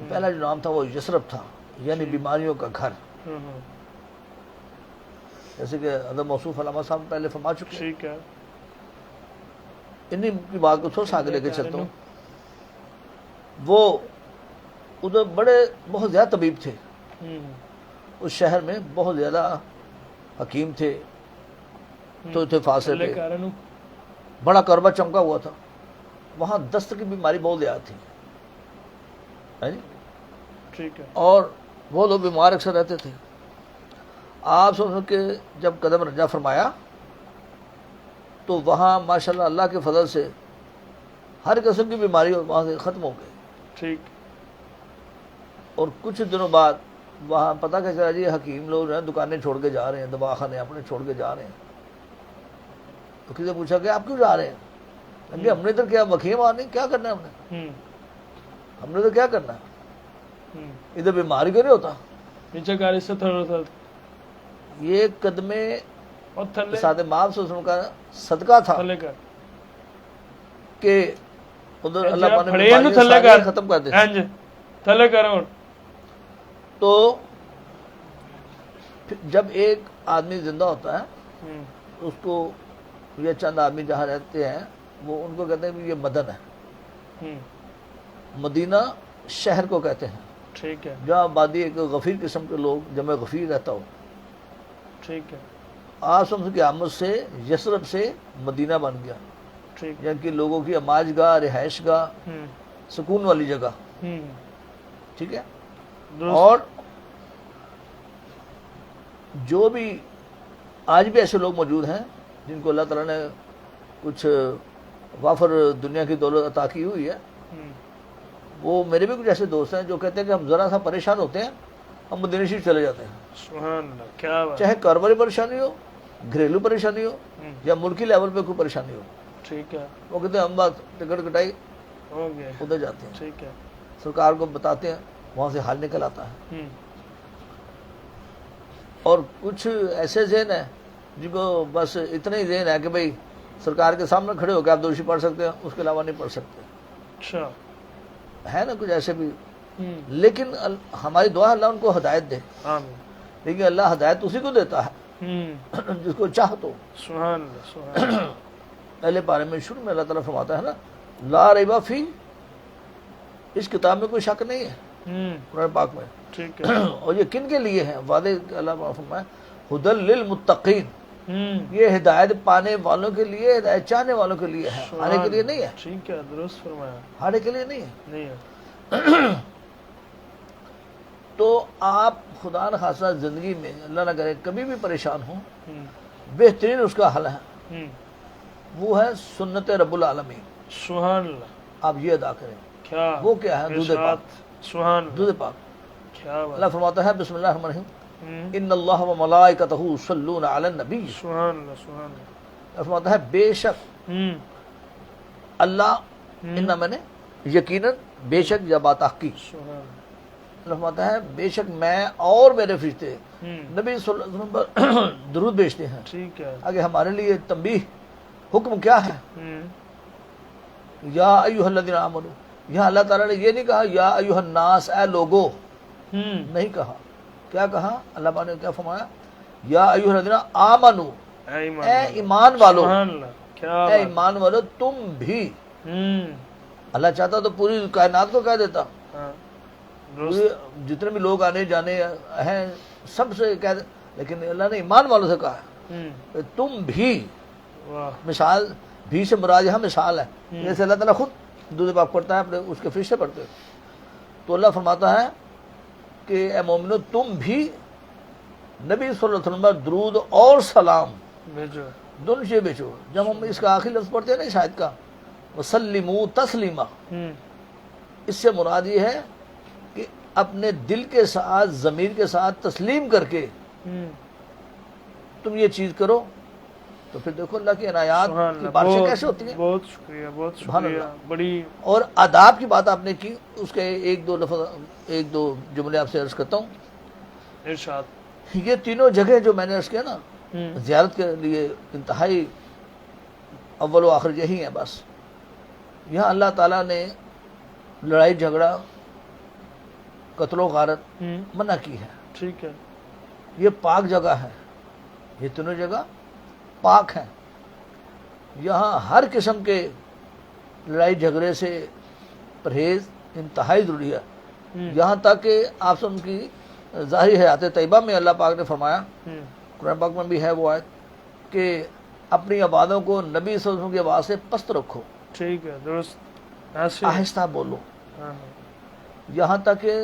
پہلا جو نام تھا وہ یثرب تھا، یعنی بیماریوں کا گھر، ہم، جیسے کہ حضرت موصوف علامہ صاحب پہلے فرما چکے ہیں۔ ٹھیک ہے، انہی کی بات کو تھوڑا سا آگے لے کے چلتا ہوں۔ وہ ادھر بہت زیادہ طبیب تھے، ہم، اس شہر میں بہت زیادہ حکیم تھے، تو تھے فاصلے لے پہ، کے آ رہے نو، بڑا کربا چمکا ہوا تھا، وہاں دست کی بیماری بہت زیادہ تھی، ہے جی؟ ٹھیک ہے، اور وہ لوگ بیمار اکثر رہتے تھے۔ آپ سن کے جب قدم رجا فرمایا تو وہاں ماشاءاللہ اللہ کے فضل سے ہر قسم کی بیماری وہاں سے ختم ہو گئی، ٹھیک، اور کچھ دنوں بعد وہاں پتہ کہ چلا جی حکیم لوگ جو ہیں دکانیں چھوڑ کے جا رہے ہیں، دواخانے اپنے چھوڑ کے جا رہے ہیں۔ تو کسی نے پوچھا کہ آپ کیوں جا رہے ہیں؟ کہ ہم نے تو کیا وکیم آنے کیا کرنا ہے، ہم نے تو کیا کرنا ہے، ادھر بیماری کیوں نہیں ہوتا۔ نیچے گاڑی سے تھوڑا سا یہ قدمے اور تھلے ساتھ ماں سے کا صدقہ تھا تھلے کر کہ ادھر اللہ جا پاک نے پھڑے بیماریاں نو تھلے ساری کر ختم کر دی۔ انج تھلے کر اور تو جب ایک آدمی زندہ ہوتا ہے اس کو یہ چند آدمی جہاں رہتے ہیں وہ ان کو کہتے ہیں کہ یہ مدن ہے، مدینہ شہر کو کہتے ہیں ٹھیک ہے، جہاں آبادی ایک غفیر قسم کے لوگ جمع غفیر رہتا ہو۔ ٹھیک ہے، آپ سمجھ کی آمد سے یثرب سے مدینہ بن گیا، ٹھیک، یعنی کہ لوگوں کی عماج گاہ، رہائش گاہ، سکون والی جگہ، ٹھیک ہے۔ اور جو بھی آج بھی ایسے لوگ موجود ہیں جن کو اللہ تعالیٰ نے کچھ وافر دنیا کی دولت عطا کی ہوئی ہے، وہ میرے بھی کچھ ایسے دوست ہیں جو کہتے ہیں کہ ہم ذرا سا پریشان ہوتے ہیں ہم مدینہ شریف چلے جاتے ہیں، سبحان اللہ، کیا بات، چاہے کاروباری پریشانی ہو، گھریلو پریشانی ہو یا ملکی لیول پہ کوئی پریشانی ہو، ٹھیک ہے، وہ کہتے ہیں ہم بات ٹکٹ کٹائی ہو گیا، ادھر جاتے ہیں، ٹھیک ہے، سرکار کو بتاتے ہیں، وہاں سے حل نکل آتا ہے۔ اور کچھ ایسے ذہن ہیں جن کو بس اتنا ہی ذہن ہے کہ بھئی سرکار کے سامنے کھڑے ہو کے آپ درود پڑھ سکتے ہیں، اس کے علاوہ نہیں پڑھ سکتے. اچھا. ہے نا کچھ ایسے بھی، لیکن ہماری دعا اللہ ان کو ہدایت دے. آمین. لیکن اللہ ہدایت اسی کو دیتا ہے جس کو چاہ تو. سبحان اللہ سبحان اللہ. پہلے پارے میں شروع میں اللہ تعالیٰ فرماتا ہے نا لا ریب فی، اس کتاب میں کوئی شک نہیں ہے قرآن پاک میں. ٹھیک ہے. اور یہ کن کے لیے ہے؟ وعدے اللہ تعالیٰ فرمایا ہدی للمتقین، یہ ہدایت پانے والوں کے لیے، ہدایت چاہنے والوں کے لیے ہے، ہارے کے لیے نہیں ہے. ٹھیک ہے، درست فرمایا. ہارے کے لیے نہیں ہے. نہیں ہے. تو آپ خدا نخواستہ زندگی میں اللہ نہ کرے کبھی بھی پریشان ہوں، بہترین اس کا حل ہے، وہ ہے سنت رب العالمین. سبحان اللہ. آپ یہ ادا کریں. کیا وہ کیا ہے؟ دودھ پاک. سبحان اللہ. دودھ پاک. کیا بات. اللہ فرماتا ہے بسم اللہ الرحمن الرحیم ان اللہ و ملائکتہ یصلون علی النبی. سبحان اللہ سبحان اللہ. اللہ فرماتا ہے بے شک اللہ، انہا میں نے یقیناً، بے شک یا بات تحقیق. سبحان اللہ. اللہ فرماتا ہے بے شک میں اور میرے فرشتے نبی صلی اللہ علیہ وسلم پر درود بھیجتے ہیں. ٹھیک ہے. آگے ہمارے لیے تنبیہ، حکم کیا ہے؟ یا ایھا الذین آمنوا. یہاں اللہ تعالیٰ نے یہ نہیں کہا یا ایھا الناس، اے لوگو، نہیں کہا. کیا کہا؟ اللہ پاک نے کیا فرمایا؟ یا ایھا الذین آمنوا، اے ایمان والو. سبحان اللہ. کیا اے ایمان والو تم بھی. اللہ چاہتا تو پوری کائنات کو کہہ دیتا، جتنے بھی لوگ آنے جانے ہیں سب سے کہہ دے، لیکن اللہ نے ایمان والوں سے کہا ہے تم بھی. مثال بھی سے مراد یہاں مثال ہے، جیسے اللہ تعالیٰ خود دودھ پاک پڑھتا ہے، اپنے اس کے فرشتے پڑھتے ہیں. تو اللہ فرماتا ہے کہ اے مومنو تم بھی نبی صلی اللہ علیہ وسلم پر درود اور سلام بھیجو، دونوں چیزیں بھیجو. جب ہم اس کا آخری لفظ پڑھتے ہیں نا شاید کا وسلموا تسلیما، اس سے مراد یہ ہے کہ اپنے دل کے ساتھ، ضمیر کے ساتھ تسلیم کر کے تم یہ چیز کرو. تو پھر دیکھو اللہ کی عنایات کی بارشیں کیسے ہوتی ہیں. بہت شکریہ، بہت سبحان شکریہ. اللہ. بڑی. اور آداب کی بات آپ نے کی، اس کے ایک دو جملے آپ سے عرض کرتا ہوں. ارشاد. یہ تینوں جگہ جو میں نے عرض کیا نا زیارت کے لیے انتہائی اول و آخر یہی ہیں بس. یہاں اللہ تعالیٰ نے لڑائی جھگڑا، قتل و غارت منع کی ہے. ٹھیک ہے. یہ پاک جگہ ہے، یہ تینوں جگہ پاک ہیں. یہاں ہر قسم کے لڑائی جھگڑے سے پرہیز انتہائی ضروری ہے. یہاں تک کہ آپ سے ان کی ظاہری حیات طیبہ میں اللہ پاک نے فرمایا، قرآن پاک میں بھی ہے وہ آیت کہ اپنی آوازوں کو نبی صلی اللہ علیہ وسلم کی آواز سے پست رکھو. ٹھیک ہے، درست. ایسے آہستہ بولو. یہاں تک کہ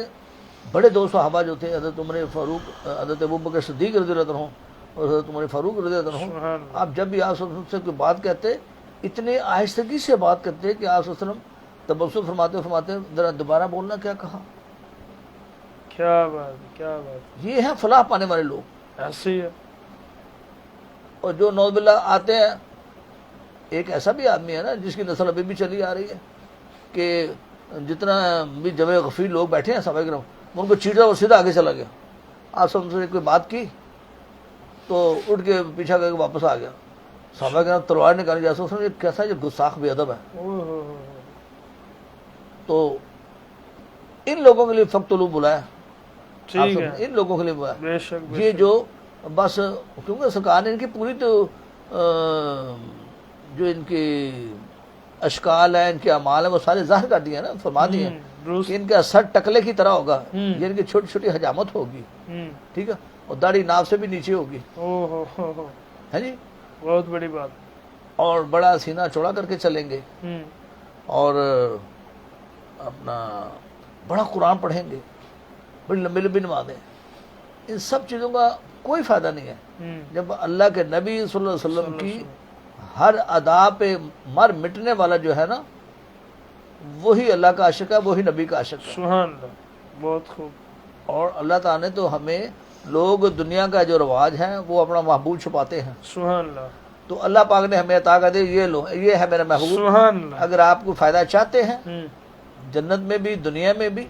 بڑے دو صحابہ جو تھے، حضرت عمر فاروق، حضرت ابوبکر صدیق رضی اللہ عنہ اور حضرت عمر فاروق رضی اللہ عنہ، آپ جب بھی آپ صلی اللہ علیہ وسلم سے کوئی بات کہتے اتنے آہستگی سے بات کرتے کہ آپ صلی اللہ علیہ وسلم تبسم فرماتے ذرا دوبارہ بولنا کیا کہا. کیا بات، کیا بات. یہ ہیں فلاح پانے والے لوگ. ایسے ہی ہے. اور جو نوز باللہ آتے ہیں، ایک ایسا بھی آدمی ہے نا جس کی نسل ابھی بھی چلی آ رہی ہے کہ جتنا بھی جمع غفیر لوگ بیٹھے ہیں صحابہ کرام، ان کو چیٹا اور سیدھا آگے چلا گیا. آپ سب سے کوئی بات کی تو اٹھ کے پیچھا کر کے واپس آ گیا. صحابہ کرام تلوار نکالنے جیسا اس نے یہ کیسا یہ گستاخ بے ادب ہے. تو ان لوگوں کے لیے فقتلو بلایا، ٹھیک ہے. ان لوگوں کے لیے بلایا. بے شک. یہ جو بس کیونکہ سرکار نے ان کی پوری تو جو ان کی اشکال ہیں، ان کے اعمال ہیں، وہ سارے ظاہر کر دیے نا، فرما دیے کہ ان کا سر ٹکلے کی طرح ہوگا، یہ ان کی چھوٹی چھوٹی حجامت ہوگی. ٹھیک ہے. اور داڑھی ناف سے بھی نیچے ہوگی. ہے جی. بہت بڑی بات. اور بڑا سینہ چوڑا کر کے چلیں گے، اور اپنا بڑا قرآن پڑھیں گے، بڑی لمبی لمبی نمازیں. ان سب چیزوں کا کوئی فائدہ نہیں ہے جب اللہ کے نبی صلی اللہ علیہ وسلم کی ہر ادا پہ مر مٹنے والا جو ہے نا وہی اللہ کا عاشق ہے، وہی نبی کا عاشق ہے. سبحان اللہ. بہت خوب. اور اللہ تعالیٰ نے تو ہمیں، لوگ دنیا کا جو رواج ہے وہ اپنا محبوب چھپاتے ہیں. سبحان اللہ. تو اللہ پاک نے ہمیں عطا کر دے، یہ لو، یہ ہے میرا محبوب. سبحان اللہ. اگر آپ کو فائدہ چاہتے ہیں جنت میں بھی دنیا میں بھی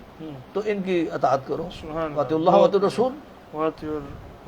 تو ان کی اطاعت کرو. سبحان واطیعوا اللہ واطیعوا الرسول.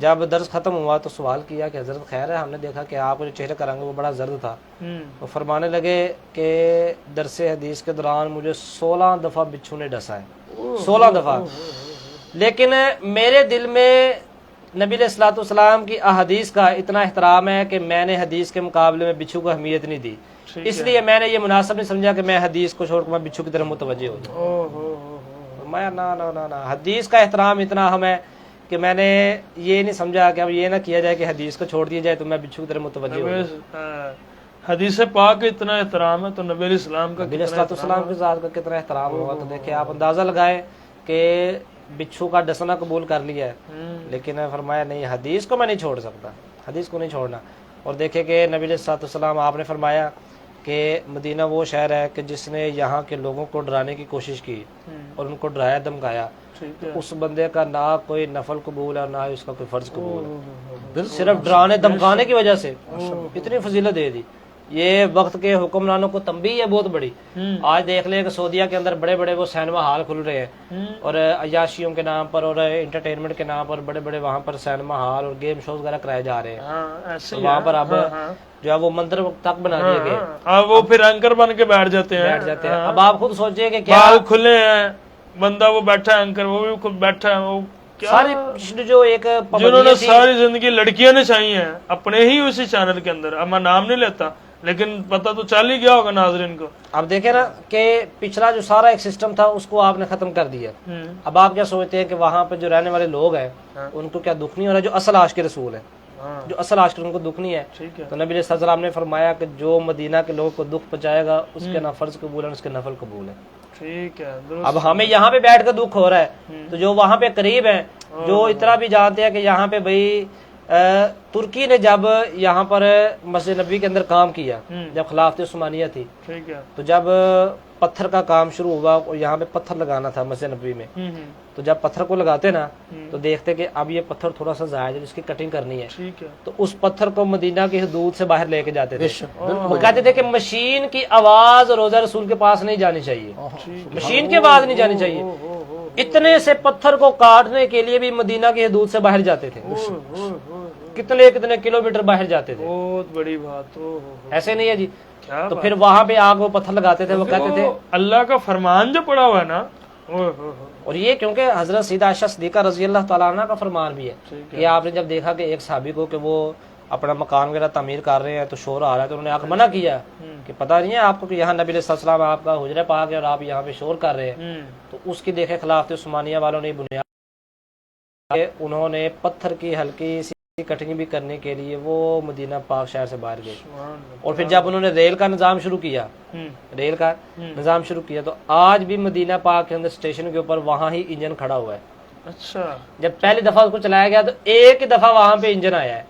جب درس ختم ہوا تو سوال کیا کہ حضرت خیر ہے، ہم نے دیکھا کہ آپ کا جو چہرہ کا رنگ وہ بڑا زرد تھا. تو فرمانے لگے کہ درس حدیث کے دوران مجھے 16 دفعہ بچھو نے ڈسا ہے، 16 دفعہ. لیکن میرے دل میں نبی علیہ الصلوۃ والسلام کی احادیث کا اتنا احترام ہے کہ میں نے حدیث کے مقابلے میں بچھو کو اہمیت نہیں دی. اس لیے میں نے یہ مناسب نہیں سمجھا کہ میں حدیث کو چھوڑ کر میں بچھو کی طرف متوجہ ہو جاؤں. میں نا حدیث کا احترام اتنا ہم ہے کہ میں نے یہ نہیں سمجھا کہ اب یہ نہ کیا جائے کہ حدیث کو چھوڑ دیا جائے تو میں بچھو کی طرف متوجہ ہو جاؤں. حدیث پاک کا اتنا احترام ہے تو نبی علیہ السلام کا نبی علیہ السلام کی ذات کا کتنا احترام ہوگا. تو دیکھیں آپ اندازہ لگائیں کہ بچھو کا ڈسنا قبول کر لیا ہے، لیکن فرمایا نہیں حدیث کو میں نہیں چھوڑ سکتا، حدیث کو نہیں چھوڑنا. اور دیکھیں کہ نبی علیہ السلام آپ نے فرمایا کہ مدینہ وہ شہر ہے کہ جس نے یہاں کے لوگوں کو ڈرانے کی کوشش کی اور ان کو ڈرایا دھمکایا، اس بندے کا نہ کوئی نفل قبول ہے اور نہ اس کا کوئی فرض قبول ہے. صرف ڈرانے دھمکانے کی وجہ سے اتنی فضیلت دے دی. یہ وقت کے حکمرانوں کو تنبیہ ہے بہت بڑی. آج دیکھ لیں کہ سعودیہ کے اندر بڑے بڑے وہ سینما ہال کھل رہے ہیں اور عیاشیوں کے نام پر اور انٹرٹینمنٹ کے نام پر بڑے بڑے وہاں پر سینما ہال اور گیم شوز وغیرہ کرائے جا رہے ہیں. تو وہاں پر اب جو ہے وہ مندر تک بنا دیے گئے، اب وہ پھر اینکر بن کے بیٹھ جاتے ہیں. اب آپ خود سوچئے کہ کیا بال کھلے ہیں، بندہ وہ بیٹھا ہے اینکر، وہ بھی خود بیٹھا ہے. وہ ساری جو ایک جنہوں نے ساری زندگی لڑکیاں نے چاہی ہیں اپنے ہی اسی چینل کے اندر، اب میں نام نہیں لیتا لیکن پتہ تو چل ہی گیا ہوگا ناظرین کو. اب دیکھیں نا کہ پچھلا جو سارا ایک سسٹم تھا اس کو آپ نے ختم کر دیا. اب آپ کیا سوچتے ہیں کہ وہاں پہ جو رہنے والے لوگ ہیں ان کو کیا دکھ نہیں ہو رہا؟ جو اصل عاشق رسول ہے، جو اصل عاشق ان کو دکھ نہیں ہے. تو نبی علیہ السلام نے فرمایا کہ جو مدینہ کے لوگوں کو دکھ پہنچائے گا اس کے نہ فرض قبول ہے اس کے نفل قبول ہے. ٹھیک ہے. اب ہمیں یہاں پہ بیٹھ کر دکھ ہو رہا ہے تو جو وہاں پہ قریب ہیں، جو اتنا بھی جانتے ہیں کہ یہاں پہ بھائی ترکی نے جب یہاں پر مسجد نبوی کے اندر کام کیا، جب خلافت عثمانیہ تھی، تو جب پتھر کا کام شروع ہوا اور یہاں پہ پتھر لگانا تھا مسجد نبوی میں، تو جب پتھر کو لگاتے نا تو دیکھتے کہ اب یہ پتھر تھوڑا سا زائد ہے، اس کی کٹنگ کرنی ہے، تو اس پتھر کو مدینہ کی حدود سے باہر لے کے جاتے تھے. وہ کہتے تھے کہ مشین کی آواز روضہ رسول کے پاس نہیں جانی چاہیے، مشین کی آواز نہیں جانی چاہیے. اتنے سے پتھر کو کاٹنے کے لیے بھی مدینہ کی حدود سے باہر جاتے تھے، کتنے کلومیٹر باہر جاتے تھے. بہت بڑی بات. ایسے نہیں ہے جی. تو پھر وہاں پہ آگ وہ پتھر لگاتے تھے، وہ کہتے تھے اللہ کا فرمان جو پڑا ہوا ہے نا. اور یہ کیونکہ حضرت سیدہ عائشہ صدیقہ رضی اللہ تعالیٰ عنہ کا فرمان بھی ہے کہ آپ نے جب دیکھا کہ ایک صحابی کو کہ وہ اپنا مکان وغیرہ تعمیر کر رہے ہیں تو شور آ رہا ہے، تو انہوں نے آ منع کیا کہ پتہ نہیں ہے آپ کو کہ یہاں نبی علیہ السلام آپ کا حجرہ پاک ہے اور آپ یہاں پہ شور کر رہے ہیں. تو اس کی دیکھے خلافت عثمانیہ والوں نے بنیاد کہ انہوں نے پتھر کی ہلکی سی کٹنگ بھی کرنے کے لیے وہ مدینہ پاک شہر سے باہر گئے. اور پھر جب انہوں نے ریل کا نظام شروع کیا، تو آج بھی مدینہ پاک کے اندر اسٹیشن کے اوپر وہاں ہی انجن کھڑا ہوا ہے. اچھا. جب پہلی دفعہ اس کو چلایا گیا تو ایک ہی دفعہ وہاں پہ انجن آیا ہے،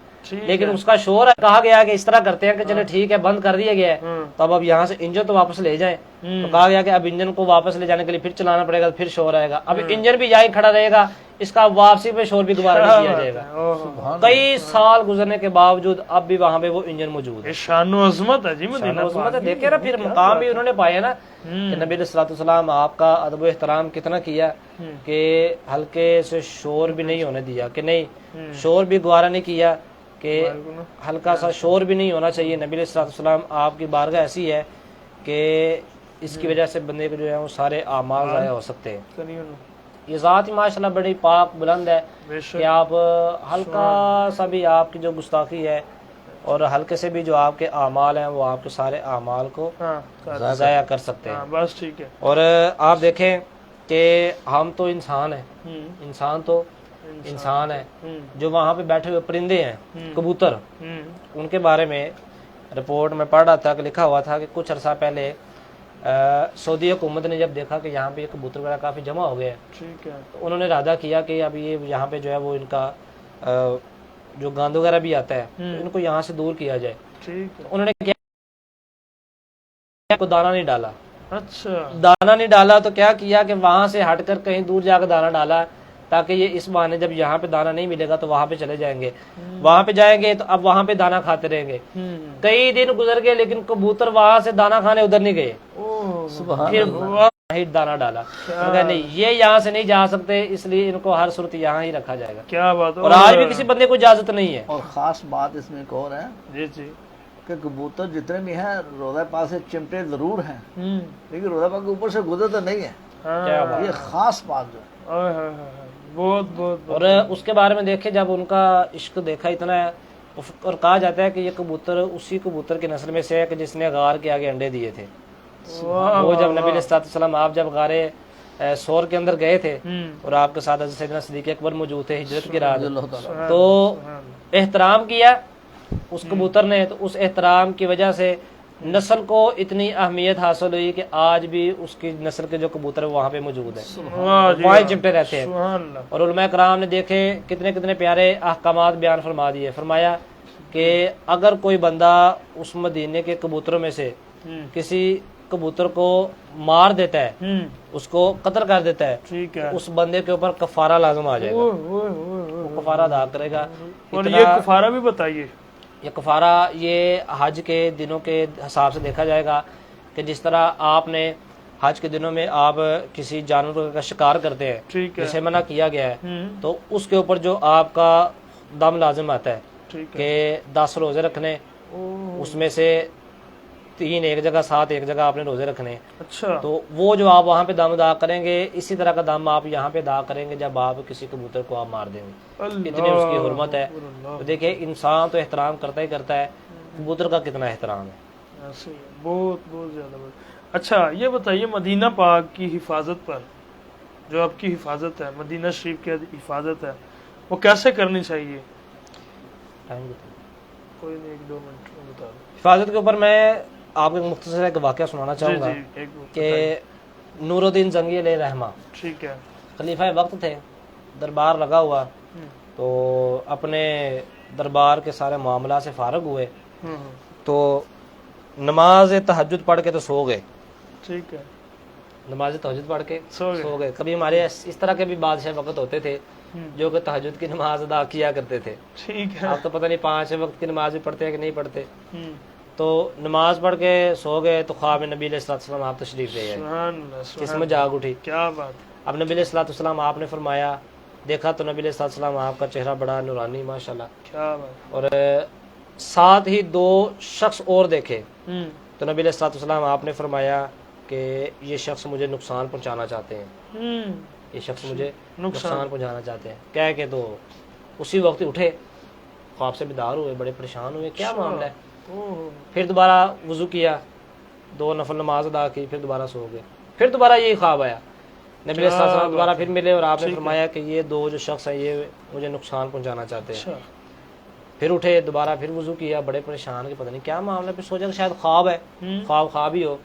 لیکن اس کا شور ہے. کہا گیا کہ اس طرح کرتے ہیں کہ چلے ٹھیک ہے بند کر دیا گیا ہے تو اب یہاں سے انجن تو واپس لے جائیں. تو کہا گیا کہ اب انجن کو واپس لے جانے کے لیے پھر چلانا پڑے گا، پھر شور آئے گا. اب انجن بھی یہیں کھڑا رہے گا، اس کا واپسی پہ شور بھی دوبارہ نہیں کیا جائے گا. کئی سال گزرنے کے باوجود اب بھی وہاں پہ وہ انجن موجود ہے. شان و عظمت ہے جی مدینہ پاک. دیکھیں نا پھر مقام بھی انہوں نے پایا نا کہ نبی علیہ السلام آپ کا ادب و احترام کتنا کیا کہ ہلکے سے شور بھی نہیں ہونے دیا، کہ نہیں شور بھی گوارا نہیں کیا کہ ہلکا سا شور بھی نہیں ہونا چاہیے. نبی علیہ السلام آپ کی بارگاہ ایسی ہے کہ اس کی وجہ سے بندے کے جو ہے وہ سارے اعمال ضائع ہو سکتے ہیں. یہ ذات ہی ماشاءاللہ بڑی پاک بلند ہے کہ آپ ہلکا سا بھی آپ کی جو گستاخی ہے اور ہلکے سے بھی جو آپ کے اعمال ہیں وہ آپ کے سارے اعمال کو ضائع کر سکتے ہیں. بس ٹھیک ہے. اور آپ دیکھیں کہ ہم تو انسان ہیں، انسان ہے. جو وہاں پہ بیٹھے ہوئے پرندے ہیں کبوتر، ان کے بارے میں رپورٹ میں پڑھ رہا تھا کہ لکھا ہوا تھا کہ کچھ عرصہ پہلے سعودی حکومت نے جب دیکھا کہ یہاں پہ کبوتر وغیرہ کافی جمع ہو گئے تو انہوں نے ارادہ کیا کہ اب یہ یہاں پہ جو ہے وہ ان کا جو گاند وغیرہ بھی آتا ہے تو ان کو یہاں سے دور کیا جائے. انہوں نے کیا کو دانا نہیں ڈالا. اچھا. دانا نہیں ڈالا تو کیا کیا کہ وہاں سے ہٹ کر کہیں دور جا کر دانا ڈالا تاکہ یہ اس بہانے جب یہاں پہ دانا نہیں ملے گا تو وہاں پہ چلے جائیں گے. وہاں پہ جائیں گے تو اب وہاں پہ دانا کھاتے رہیں گے. کئی دن گزر گئے لیکن کبوتر وہاں سے دانا کھانے ادھر نہیں گئے. پھر ہی دانا ڈالا. انہوں نے کہا نہیں یہ یہاں سے نہیں جا سکتے, اس لیے ان کو ہر صورت یہاں ہی رکھا جائے گا. کیا بات. اور آج بھی کسی بندے کو اجازت نہیں ہے. اور خاص بات اس میں ایک اور ہے جی جی. کہ کبوتر جتنے بھی ہیں روضہ پاک سے چمٹے ضرور ہیں, لیکن روضہ پاک کے اوپر سے گزرتے نہیں ہیں. کیا بات. یہ خاص بات جو ہے. بہت بہت. اور اس کے بارے میں دیکھے جب ان کا عشق دیکھا اتنا ہے, اور کہا جاتا ہے کہ یہ کبوتر اسی کبوتر کی نسل میں سے ہے کہ جس نے غار کے آگے انڈے دیے تھے. وہ جب نبی علیہ السلام آپ جب غار سور کے اندر گئے تھے اور آپ کے ساتھ حضرت سیدنا صدیق اکبر موجود تھے ہجرت کی رات, اللہ تعالیٰ تو احترام کیا اس کبوتر نے, تو اس احترام کی وجہ سے نسل کو اتنی اہمیت حاصل ہوئی کہ آج بھی اس کی نسل کے جو کبوتر وہاں پہ موجود ہیں, وہاں چمٹے رہتے ہیں. اور علماء کرام نے دیکھے کتنے کتنے پیارے احکامات بیان فرما دیے. فرمایا کہ اگر کوئی بندہ اس مدینے کے کبوتروں میں سے کسی کبوتر کو مار دیتا ہے, اس کو قتل کر دیتا ہے, ٹھیک ہے, اس بندے کے اوپر کفارہ لازم آ جائے گا, وہ کفارہ ادا کرے گا. اور یہ کفارہ بھی بتائیے. یہ کفارہ یہ حج کے دنوں کے حساب سے دیکھا جائے گا کہ جس طرح آپ نے حج کے دنوں میں آپ کسی جانور کا شکار کرتے ہیں جسے منع کیا گیا ہے, تو اس کے اوپر جو آپ کا دم لازم آتا ہے کہ 10 روزے رکھنے, اس میں سے 3 ایک جگہ 7 ایک جگہ آپ نے روزے رکھنے. اچھا. تو وہ جو آپ وہاں پہ دم ادا کریں گے اسی طرح کا دم آپ یہاں پہ ادا کریں گے جب آپ کسی کبوتر کو آپ مار دیں گے. اتنی اس کی حرمت ہے. تو دیکھیں انسان تو احترام کرتا ہی کرتا ہے, کبوتر کا کتنا احترام ہے. بہت بہت زیادہ. اچھا یہ بتائیے مدینہ پاک کی حفاظت پر, جو آپ کی حفاظت ہے, مدینہ شریف کی حفاظت ہے, وہ کیسے کرنی چاہیے؟ کوئی نہیں 1-2 منٹ بتا دو. حفاظت کے اوپر میں آپ کو مختصر ایک واقعہ سنانا چاہوں گا کہ نور الدین زنگی علیہ رحمہ, ٹھیک ہے, خلیفہ وقت تھے, دربار لگا ہوا, تو اپنے دربار کے سارے معاملات سے فارغ ہوئے, تو نماز تہجد پڑھ کے تو سو گئے. ٹھیک ہے, نماز تہجد پڑھ کے سو گئے. کبھی ہمارے اس طرح کے بھی بادشاہ وقت ہوتے تھے جو کہ تہجد کی نماز ادا کیا کرتے تھے. ٹھیک ہے, اب تو پتہ نہیں 5 وقت کی نماز بھی پڑھتے ہیں کہ نہیں پڑھتے. تو نماز پڑھ کے سو گئے تو خواب میں نبی علیہ السلام آپ تشریف لے آئے, جسم جاگ اٹھی. کیا بات. اب نبی علیہ السلام آپ نے فرمایا, دیکھا تو نبی علیہ السلام آپ کا چہرہ بڑا نورانی ماشاءاللہ, کیا بات. اور ساتھ ہی 2 شخص اور دیکھے, تو نبی علیہ السلام آپ نے فرمایا کہ یہ شخص مجھے نقصان پہنچانا چاہتے ہیں, یہ شخص مجھے نقصان پہنچانا چاہتے ہیں. کہہ کے تو اسی وقت اٹھے, خواب سے بیدار ہوئے, بڑے پریشان ہوئے, کیا معاملہ ہے. پھر دوبارہ وضو کیا, 2 نفل نماز ادا کی, پھر دوبارہ سو گئے. پھر دوبارہ یہی خواب آیا, نبی علیہ السلام دوبارہ پھر ملے اور آپ نے فرمایا کہ یہ 2 جو شخص ہیں یہ مجھے نقصان پہنچانا چاہتے ہیں. پھر اٹھے, دوبارہ پھر وضو کیا, بڑے پریشان کہ پتہ نہیں کیا معاملہ. پھر سوچا کہ شاید خواب ہے, خواب ہی ہو.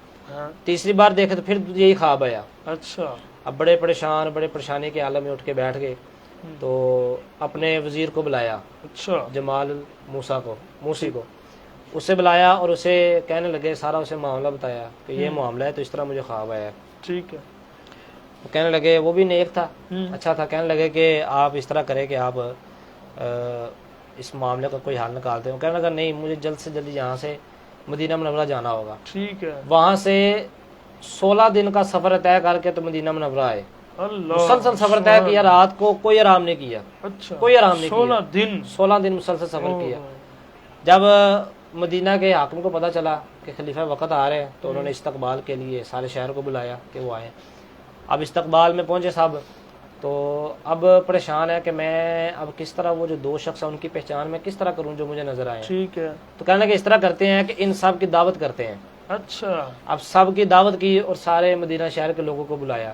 تیسری بار دیکھے تو پھر یہی خواب آیا. اچھا. اب بڑے پریشانی کے عالم میں اٹھ کے بیٹھ گئے, تو اپنے وزیر کو بلایا, اچھا, جمال موسی کو اسے بلایا اور اسے کہنے لگے, سارا اسے معاملہ بتایا کہ یہ معاملہ ہے, تو اس طرح مجھے خواب آیا. ٹھیک ہے. کہنے لگے, وہ بھی نیک تھا, اچھا تھا, کہنے لگے کہ آپ اس طرح کریں کہ آپ اس معاملے کا کوئی حل نکالتے ہو. کہنے لگا نہیں, مجھے جلد سے جلد یہاں سے مدینہ منورہ جانا ہوگا. ٹھیک ہے. وہاں سے 16 دن کا سفر طے کر کے تو مدینہ منورہ آئے. مسلسل سفر طے کیا, رات کو کوئی آرام نہیں کیا. اچھا, کوئی آرام نہیں کیا, 16 دن مسلسل سفر کیا. جب مدینہ کے حاکم کو پتہ چلا کہ خلیفہ وقت آ رہے ہیں, تو انہوں نے استقبال کے لیے سارے شہر کو بلایا کہ وہ آئیں. اب استقبال میں پہنچے سب, تو اب پریشان ہے کہ میں اب کس طرح وہ جو 2 شخص ہیں ان کی پہچان میں کس طرح کروں جو مجھے نظر آئے. ٹھیک ہے. تو کہنے لگے اس طرح کرتے ہیں کہ ان سب کی دعوت کرتے ہیں. اچھا. اب سب کی دعوت کی اور سارے مدینہ شہر کے لوگوں کو بلایا,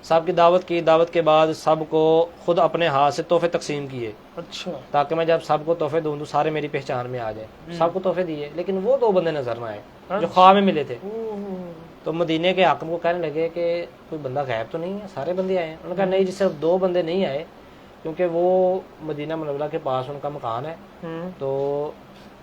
سب کی دعوت کی. دعوت کے بعد سب کو خود اپنے ہاتھ سے تحفے تقسیم کیے. اچھا. تاکہ میں جب سب کو تحفے دوں تو سارے میری پہچان میں آ جائیں. سب کو تحفے دیے, لیکن وہ 2 بندے نظر نہ آئے جو خواب میں ملے تھے. تو مدینے کے حاکم کو کہنے لگے کہ کوئی بندہ غائب تو نہیں ہے, سارے بندے آئے ہیں. انہوں نے کہا نہیں جی, صرف 2 بندے نہیں آئے, کیونکہ وہ مدینہ منورہ کے پاس ان کا مکان ہے, تو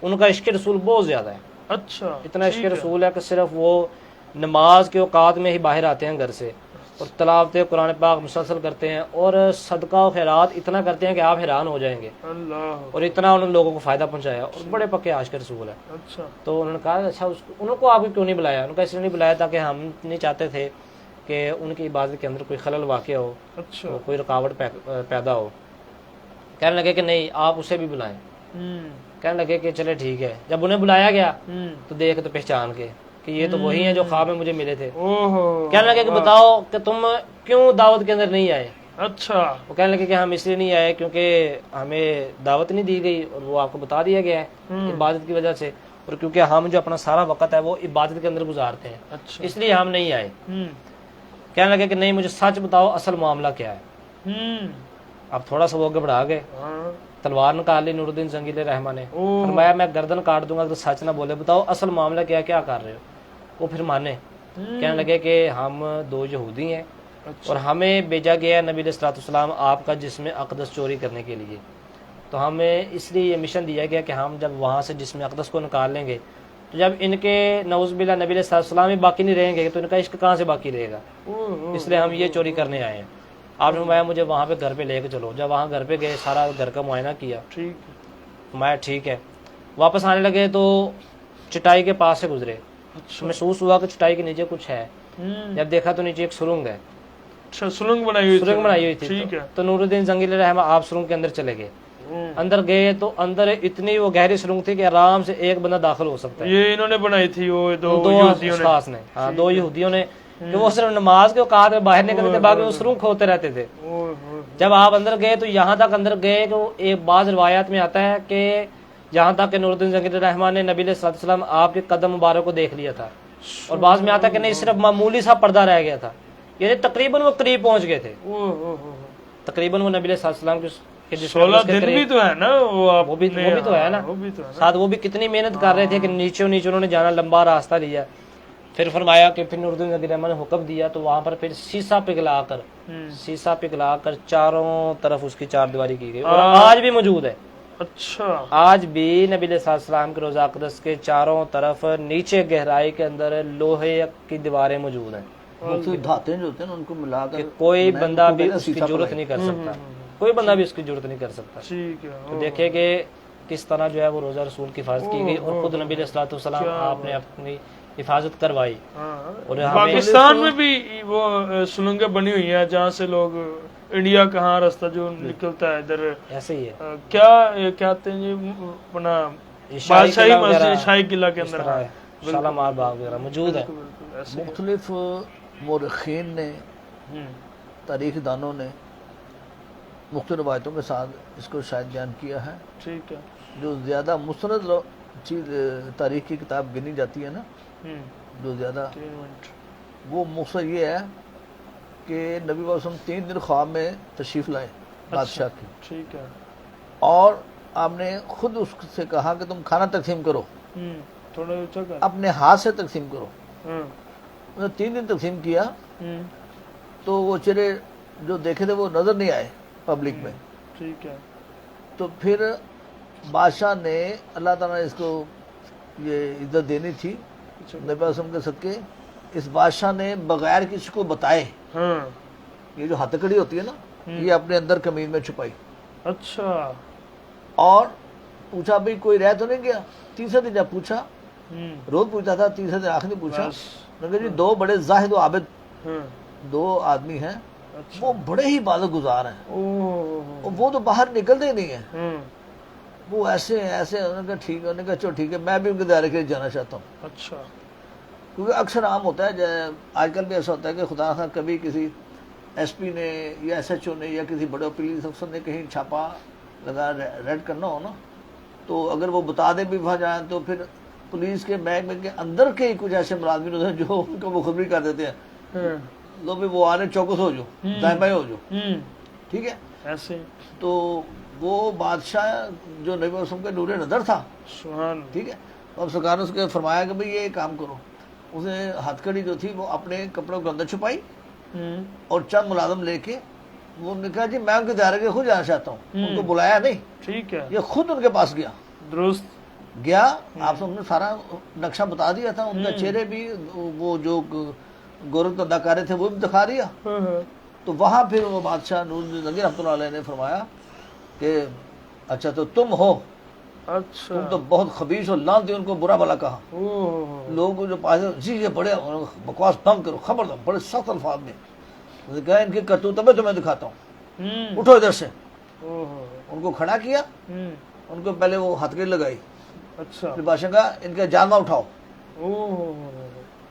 ان کا عشق رسول بہت زیادہ ہے. اچھا. اتنا عشق رسول ہے کہ صرف وہ نماز کے اوقات میں ہی باہر آتے ہیں گھر سے, اور تلاوت قرآن پاک مسلسل کرتے ہیں, اور صدقہ و خیرات اتنا کرتے ہیں کہ آپ حیران ہو جائیں گے. اور اتنا انہوں نے لوگوں کو فائدہ پہنچایا, اور بڑے پکے عاشق رسول ہے. اچھا. تو انہوں نے کہا اچھا ان کو آپ کو کیوں نہیں بلایا؟ انہوں نے کہا اس لیے نہیں بلایا تاکہ ہم نہیں چاہتے تھے کہ ان کی عبادت کے اندر کوئی خلل واقع ہو, اچھا تو کوئی رکاوٹ پیدا ہو. کہنے لگے کہ نہیں آپ اسے بھی بلائیں. کہنے لگے کہ چلے ٹھیک ہے. جب انہیں بلایا گیا تو دیکھ تو پہچان کے کہ یہ تو وہی ہیں جو خواب میں مجھے ملے تھے. کہنے لگے کہ بتاؤ کہ تم کیوں دعوت کے اندر نہیں آئے. اچھا. وہ کہنے لگے کہ ہم اس لیے نہیں آئے کیونکہ ہمیں دعوت نہیں دی گئی, اور وہ آپ کو بتا دیا گیا ہے عبادت کی وجہ سے, اور کیونکہ ہم جو اپنا سارا وقت ہے وہ عبادت کے اندر گزارتے ہیں, اچھا. اس لیے ہم نہیں آئے. کہنے لگے کہ نہیں مجھے سچ بتاؤ اصل معاملہ کیا ہے. اب تھوڑا سا وہ گھبرا گئے, تلوار نکال لی نور الدین زنگیل رحمہ نے, فرمایا میں گردن کاٹ دوں گا اگر سچ نہ بولے, بتاؤ اصل معاملہ کیا کر رہے ہو. وہ پھر مانے, کہنے لگے کہ ہم 2 یہودی ہیں اور ہمیں بھیجا گیا ہے نبی علیہ الصلوۃ والسلام آپ کا جسم اقدس چوری کرنے کے لیے, تو ہمیں اس لیے یہ مشن دیا گیا کہ ہم جب وہاں سے جسم اقدس کو نکال لیں گے تو جب ان کے نعوذ باللہ نبی علیہ الصلوۃ والسلام ہی باقی نہیں رہیں گے تو ان کا عشق کہاں سے باقی رہے گا, اس لیے ہم یہ چوری کرنے آئے ہیں. آپ نے فرمایا مجھے وہاں پہ گھر پہ لے کے چلو. جب وہاں گھر پہ گئے سارا گھر کا معائنہ کیا, فرمایا ٹھیک ہے. واپس آنے لگے تو چٹائی کے پاس سے گزرے, محسوس ہوا کہ چٹائی کے نیچے کچھ ہے. جب دیکھا تو نیچے ایک سرنگ ہے, سرنگ بنائی ہوئی تھی. تو نور الدین زنگیل رحمہ آپ سرنگ کے اندر چلے گئے. اندر گئے تو اندر اتنی وہ گہری سرنگ تھی کہ آرام سے ایک بندہ داخل ہو سکتا ہے. یہ انہوں نے بنائی تھی وہ 2 اشخاص نے, ہاں 2 یہودیوں نے, کہ وہ صرف نماز کے اوقات میں باہر نکلتے تھے, باقی وہ سرنگ کھوتے رہتے تھے. جب آپ اندر گئے تو یہاں تک اندر گئے کہ ایک بعض روایات میں آتا ہے کہ جہاں تک کہ نور الدین زنگیل رحمہ نے نبی علیہ الصلوۃ والسلام آپ کے قدم مبارک کو دیکھ لیا تھا, اور بعض میں آتا ہے کہ نہیں صرف معمولی سا پردہ رہ گیا تھا, یعنی تقریباً وہ قریب پہنچ گئے تھے. تقریباً وہ نبی علیہ الصلوۃ والسلام کے 16 دن بھی تو ہے نا, وہ بھی تو ہے نا ساتھ. وہ بھی کتنی محنت کر رہے تھے کہ نیچے انہوں نے جانا, لمبا راستہ لیا. پھر فرمایا کہ پھر نور الدین زنگیل رحمہ نے حکم دیا تو وہاں پر پھر سیسا پگھلا کر چاروں طرف اس کی 4 دیواری کی گئی, اور آج بھی موجود ہے. اچھا. آج بھی نبی علیہ السلام کے روضہ اقدس کے چاروں طرف نیچے گہرائی کے اندر لوہے کی دیواریں موجود ہیں. دھاتے جو ہوتے ہیں ان کو ملا کر کوئی بندہ بھی اس کی ضرورت نہیں کر سکتا, کوئی بندہ بھی اس کی ضرورت نہیں کر سکتا. تو دیکھیں کہ کس طرح جو ہے وہ روزہ رسول کی حفاظت کی گئی, اور خود نبی علیہ الصلوۃ والسلام آپ نے اپنی حفاظت کروائی. اور پاکستان میں بھی وہ سرنگیں بنی ہوئی ہیں جہاں سے لوگ انڈیا کہاں راستہ جو نکلتا ہے ادھر, ایسے ہی ہے. کیا کہتے ہیں جی اپنا بادشاہی مسجد شاہی قلعہ کے اندر شالامار باغ وغیرہ موجود ہے. مختلف مورخین نے, تاریخ دانوں نے مختلف روایتوں کے ساتھ اس کو شاید بیان کیا ہے. ٹھیک ہے. جو زیادہ مستند چیز تاریخ کی کتاب گنی جاتی ہے نا, جو زیادہ وہ مقصد یہ ہے کہ نبی صلی اللہ علیہ وسلم 3 دن خواب میں تشریف لائے بادشاہ کی. ٹھیک ہے. اور آپ نے خود اس سے کہا کہ تم کھانا تقسیم کرو, اپنے ہاتھ سے تقسیم کرو. 3 دن تقسیم کیا تو وہ چہرے جو دیکھے تھے وہ نظر نہیں آئے پبلک میں. ٹھیک ہے. تو پھر بادشاہ نے, اللہ تعالیٰ نے اس کو یہ عزت دینی تھی نبی صلی اللہ علیہ وسلم کے صدقے, اس بادشاہ نے بغیر کسی کو بتائے یہ جو ہتھکڑی ہوتی ہے نا, یہ اپنے اندر قمیض میں چھپائی. اچھا. اور پوچھا بھئی کوئی رہ تو نہیں گیا. تیسرے دن جب پوچھا, روز پوچھتا تھا, تیسرے دن آخر پوچھا, جی 2 بڑے زاہد و عابد 2 آدمی ہیں, وہ بڑے ہی عبادت گزار ہیں, وہ تو باہر نکلتے ہی نہیں ہیں, وہ ایسے ایسے. انہوں نے کہا ٹھیک ہے, انہوں نے کہا چلو ٹھیک ہے, میں بھی ان کے دائرے کے لیے جانا چاہتا ہوں. اچھا. کیونکہ اکثر عام ہوتا ہے, آج کل بھی ایسا ہوتا ہے کہ خدا نہ کبھی کسی ایس پی نے یا ایس ایچ او نے یا کسی بڑے پولیس افسر نے کہیں چھاپا لگا ریڈ کرنا ہو نا, تو اگر وہ بتا دے بھی وہاں جائیں تو پھر پولیس کے محکمے کے اندر کے ہی کچھ ایسے ملازمین ہوتے ہیں جو ان کو مخبری کر دیتے ہیں, لو بھی وہ آ رہے چوکس ہو جو, دائیں بائیں ہو جو. ٹھیک ہے. ایسے تو وہ بادشاہ جو نبی علیہ وسلم کے نور نظر تھا, ٹھیک ہے, اب سرکار نے اس کے فرمایا کہ بھئی یہ کام کرو. اس نے ہتھ کڑی جو تھی وہ اپنے کپڑوں کے اندر چھپائی, اور چند ملازم لے کے وہ نے کہا جی میں ان کے دائرے کے خود جانا چاہتا ہوں. ان کو بلایا نہیں, ٹھیک ہے, یہ خود ان کے پاس گیا. درست گیا. آپ سب نے سارا نقشہ بتا دیا تھا, ان کا چہرے بھی وہ جو گورکھ اداکارے تھے وہ بھی دکھا دیا. تو وہاں پھر وہ بادشاہ نور الدین زنگی رحمۃ اللہ علیہ نے فرمایا کہ اچھا تو تم ہو اچھا تم تو بہت خبیث اور لعنتی، ان کو برا بھلا کہا. اوہ لوگوں کو جو پاس جی یہ بڑے بکواس بند کرو، خبردار، بڑے سخت الفاظ میں. میں نے کہا ان کی کرتوت میں تمہیں دکھاتا ہوں، اٹھو ادھر سے. اوہ ان کو کھڑا کیا، ان کو پہلے وہ ہتھکڑی لگائی، اچھا پھر بادشاہ کہا ان کا جانوا اٹھاؤ. اوہ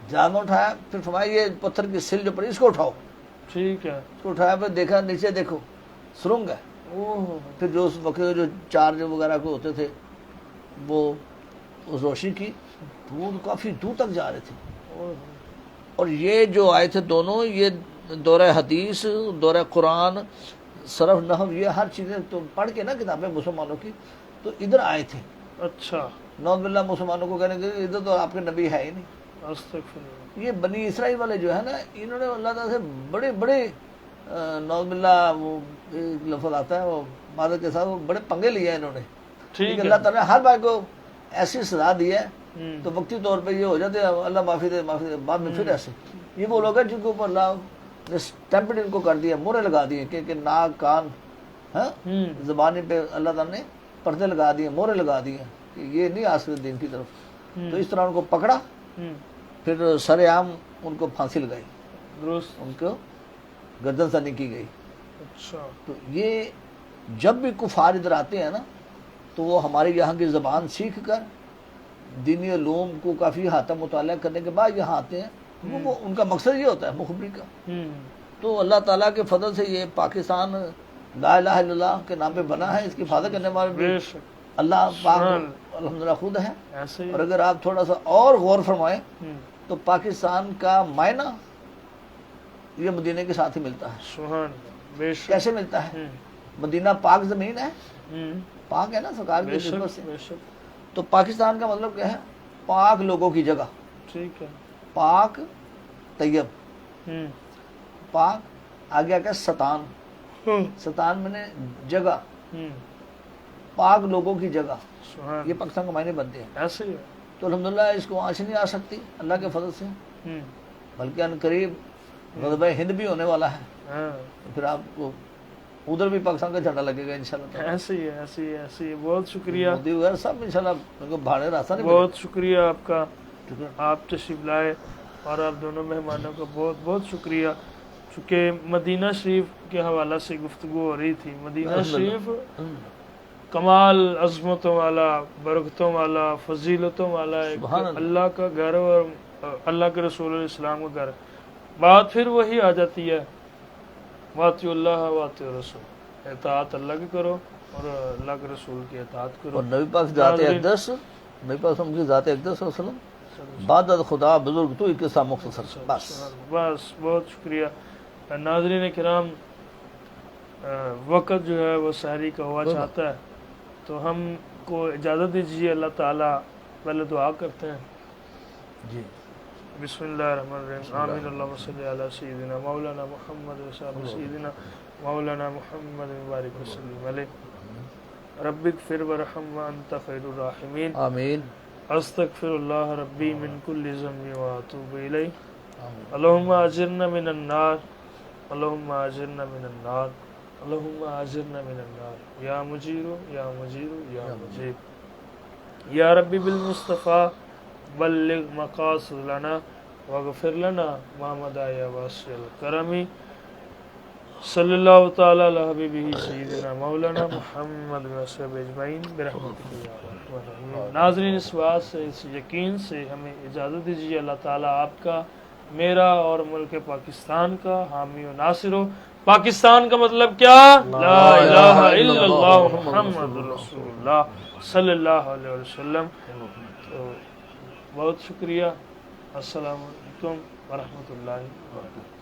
جانوا اٹھایا، پھر فرمایا یہ پتھر کی سل جو پڑی اس کو اٹھاؤ. ٹھیک ہے. اس کو اٹھایا، پھر دیکھا نیچے دیکھو سرنگ ہے. اوہ پھر جو اس وقت جو چارج وغیرہ کو ہوتے تھے وہ اس روشنی کی، تو وہ کافی دور تک جا رہے تھے. اور یہ جو آئے تھے دونوں، یہ دورہ حدیث، دورہ قرآن، صرف نحو، یہ ہر چیزیں تو پڑھ کے نا کتابیں مسلمانوں کی، تو ادھر آئے تھے. اچھا نوز باللہ مسلمانوں کو کہنے کہ ادھر تو آپ کے نبی ہے ہی نہیں. استغفر یہ بنی اسرائیل والے جو ہے نا، انہوں نے اللہ تعالیٰ سے بڑے بڑے نوز باللہ، وہ ایک لفظ آتا ہے وہ معذرت کے ساتھ، وہ بڑے پنگے لیے ہیں انہوں نے. ٹھیک اللہ ہے. تعالیٰ نے ہر بھائی کو ایسی سزا دی ہے تو وقتی طور پہ یہ ہو جاتے ہیں اللہ معافی دے معافی دے، بعد میں پھر ایسے. یہ وہ لوگ ہیں جن کے اوپر اللہ نے اسٹیمپڈ ان کو کر دیا، مورے لگا دیے کہ ناک کان ہاں زبانی پہ اللہ تعالیٰ نے پردے لگا دیے، مورے لگا دیے کہ یہ نہیں آ سکتے دین کی طرف. تو اس طرح ان کو پکڑا، پھر سر عام ان کو پھانسی لگائی، درست. ان کو گردن سنی کی گئی. اچھا تو یہ جب بھی کفار ادھر آتے ہیں نا، تو وہ ہمارے یہاں کی زبان سیکھ کر دینی علوم کو کافی حد تک مطالعہ کرنے کے بعد یہاں آتے ہیں. وہ ان کا مقصد یہ ہوتا ہے مخبری کا. تو اللہ تعالیٰ کے فضل سے یہ پاکستان لا الہ الا اللہ کے نام پہ بنا ہے. اس کی حفاظت کرنے والے بھی بے شک اللہ پاک الحمدللہ خود ہے. ایسے ہی. اور اگر آپ تھوڑا سا اور غور فرمائیں تو پاکستان کا معنی یہ مدینہ کے ساتھ ہی ملتا ہے. سبحان بے شک. کیسے ملتا ہے؟ مدینہ پاک زمین ہے، پاک ہے نا سرکار کی نسبت سے. بے شک. تو پاکستان کا مطلب کیا ہے؟ پاک لوگوں کی جگہ. ٹھیک ہے. پاک طیب، پاک آگے آ ستان، ستان میں نے جگہ، پاک لوگوں کی جگہ. سبحان یہ پاکستان کے معنی بنتے ہیں. ایسے ہی ہے. تو الحمدللہ اس کو آنچ نہیں آ سکتی اللہ کے فضل سے، بلکہ ان قریب غزوہ ہند بھی ہونے والا ہے. ہاں تو پھر آپ کو ادھر بھی پاکستان کا جھنڈا لگے گا انشاءاللہ. ایسے ہی ہے. ایسے ہی ایسے ہی. بہت شکریہ. مودی وغیرہ سب انشاءاللہ ان کو بھاڑے راستہ نہیں بہت شکریہ آپ کا، شکریہ. آپ تشریف لائے، اور آپ دونوں مہمانوں کا بہت بہت شکریہ. چونکہ مدینہ شریف کے حوالہ سے گفتگو ہو رہی تھی. مدینہ شریف کمال عظمتوں والا، برکتوں والا، فضیلتوں والا ایک سبحان اللہ. اللہ کا گھر اور اللہ کے رسول علیہ السلام کا گھر. بات پھر وہی آ جاتی ہے، واطیع اللہ واطیع رسول، اطاعت اللہ کی کرو اور اللہ کے رسول کی اطاعت کرو. اور نبی پاک ذات اقدس، نبی پاک کی ذات اقدس صلی اللہ علیہ وسلم، بعد از خدا بزرگ تو ایک قصہ مختصر. بس بس بہت شکریہ. ناظرین کرام، وقت جو ہے وہ سحری کا ہوا چاہتا ہے، تو ہم کو اجازت دیجیے. اللہ تعالیٰ پہلے دعا کرتے ہیں. جی. بسم اللہ الرحمن الرحیم. آمین. اللہم صلی علی سیدنا مولانا محمد و صحابہ سیدنا مولانا محمد مبارک وسلم علیہ. رب اغفر ورحم وانت خیر الراحمین. آمین. استغفر اللہ ربی من کل ذنب واتوب الیہ. اللہم اجرنا من النار، اللہم اجرنا من النار، اللہم اجرنا من النار یا مجیر یا مجیر یا مجیب. یا ربی بالمصطفیٰ بلغ مقاصد لنا واغفر لنا ما مضى یا واسع الکرم. صلی اللہ تعالی علی حبیبہ سیدنا مولانا محمد وصحبہ اجمعین برحمتک یا ارحم الراحمین. ناظرین، اس بات سے، اس یقین سے ہمیں اجازت دیجیے. اللہ تعالیٰ آپ کا، میرا اور ملک پاکستان کا حامی و ناصر ہو. پاکستان کا مطلب کیا؟ لا الہ الا اللہ محمد رسول اللہ صلی اللہ علیہ وسلم. تو بہت شکریہ. السلام علیکم ورحمۃ اللہ وبرکاتہ.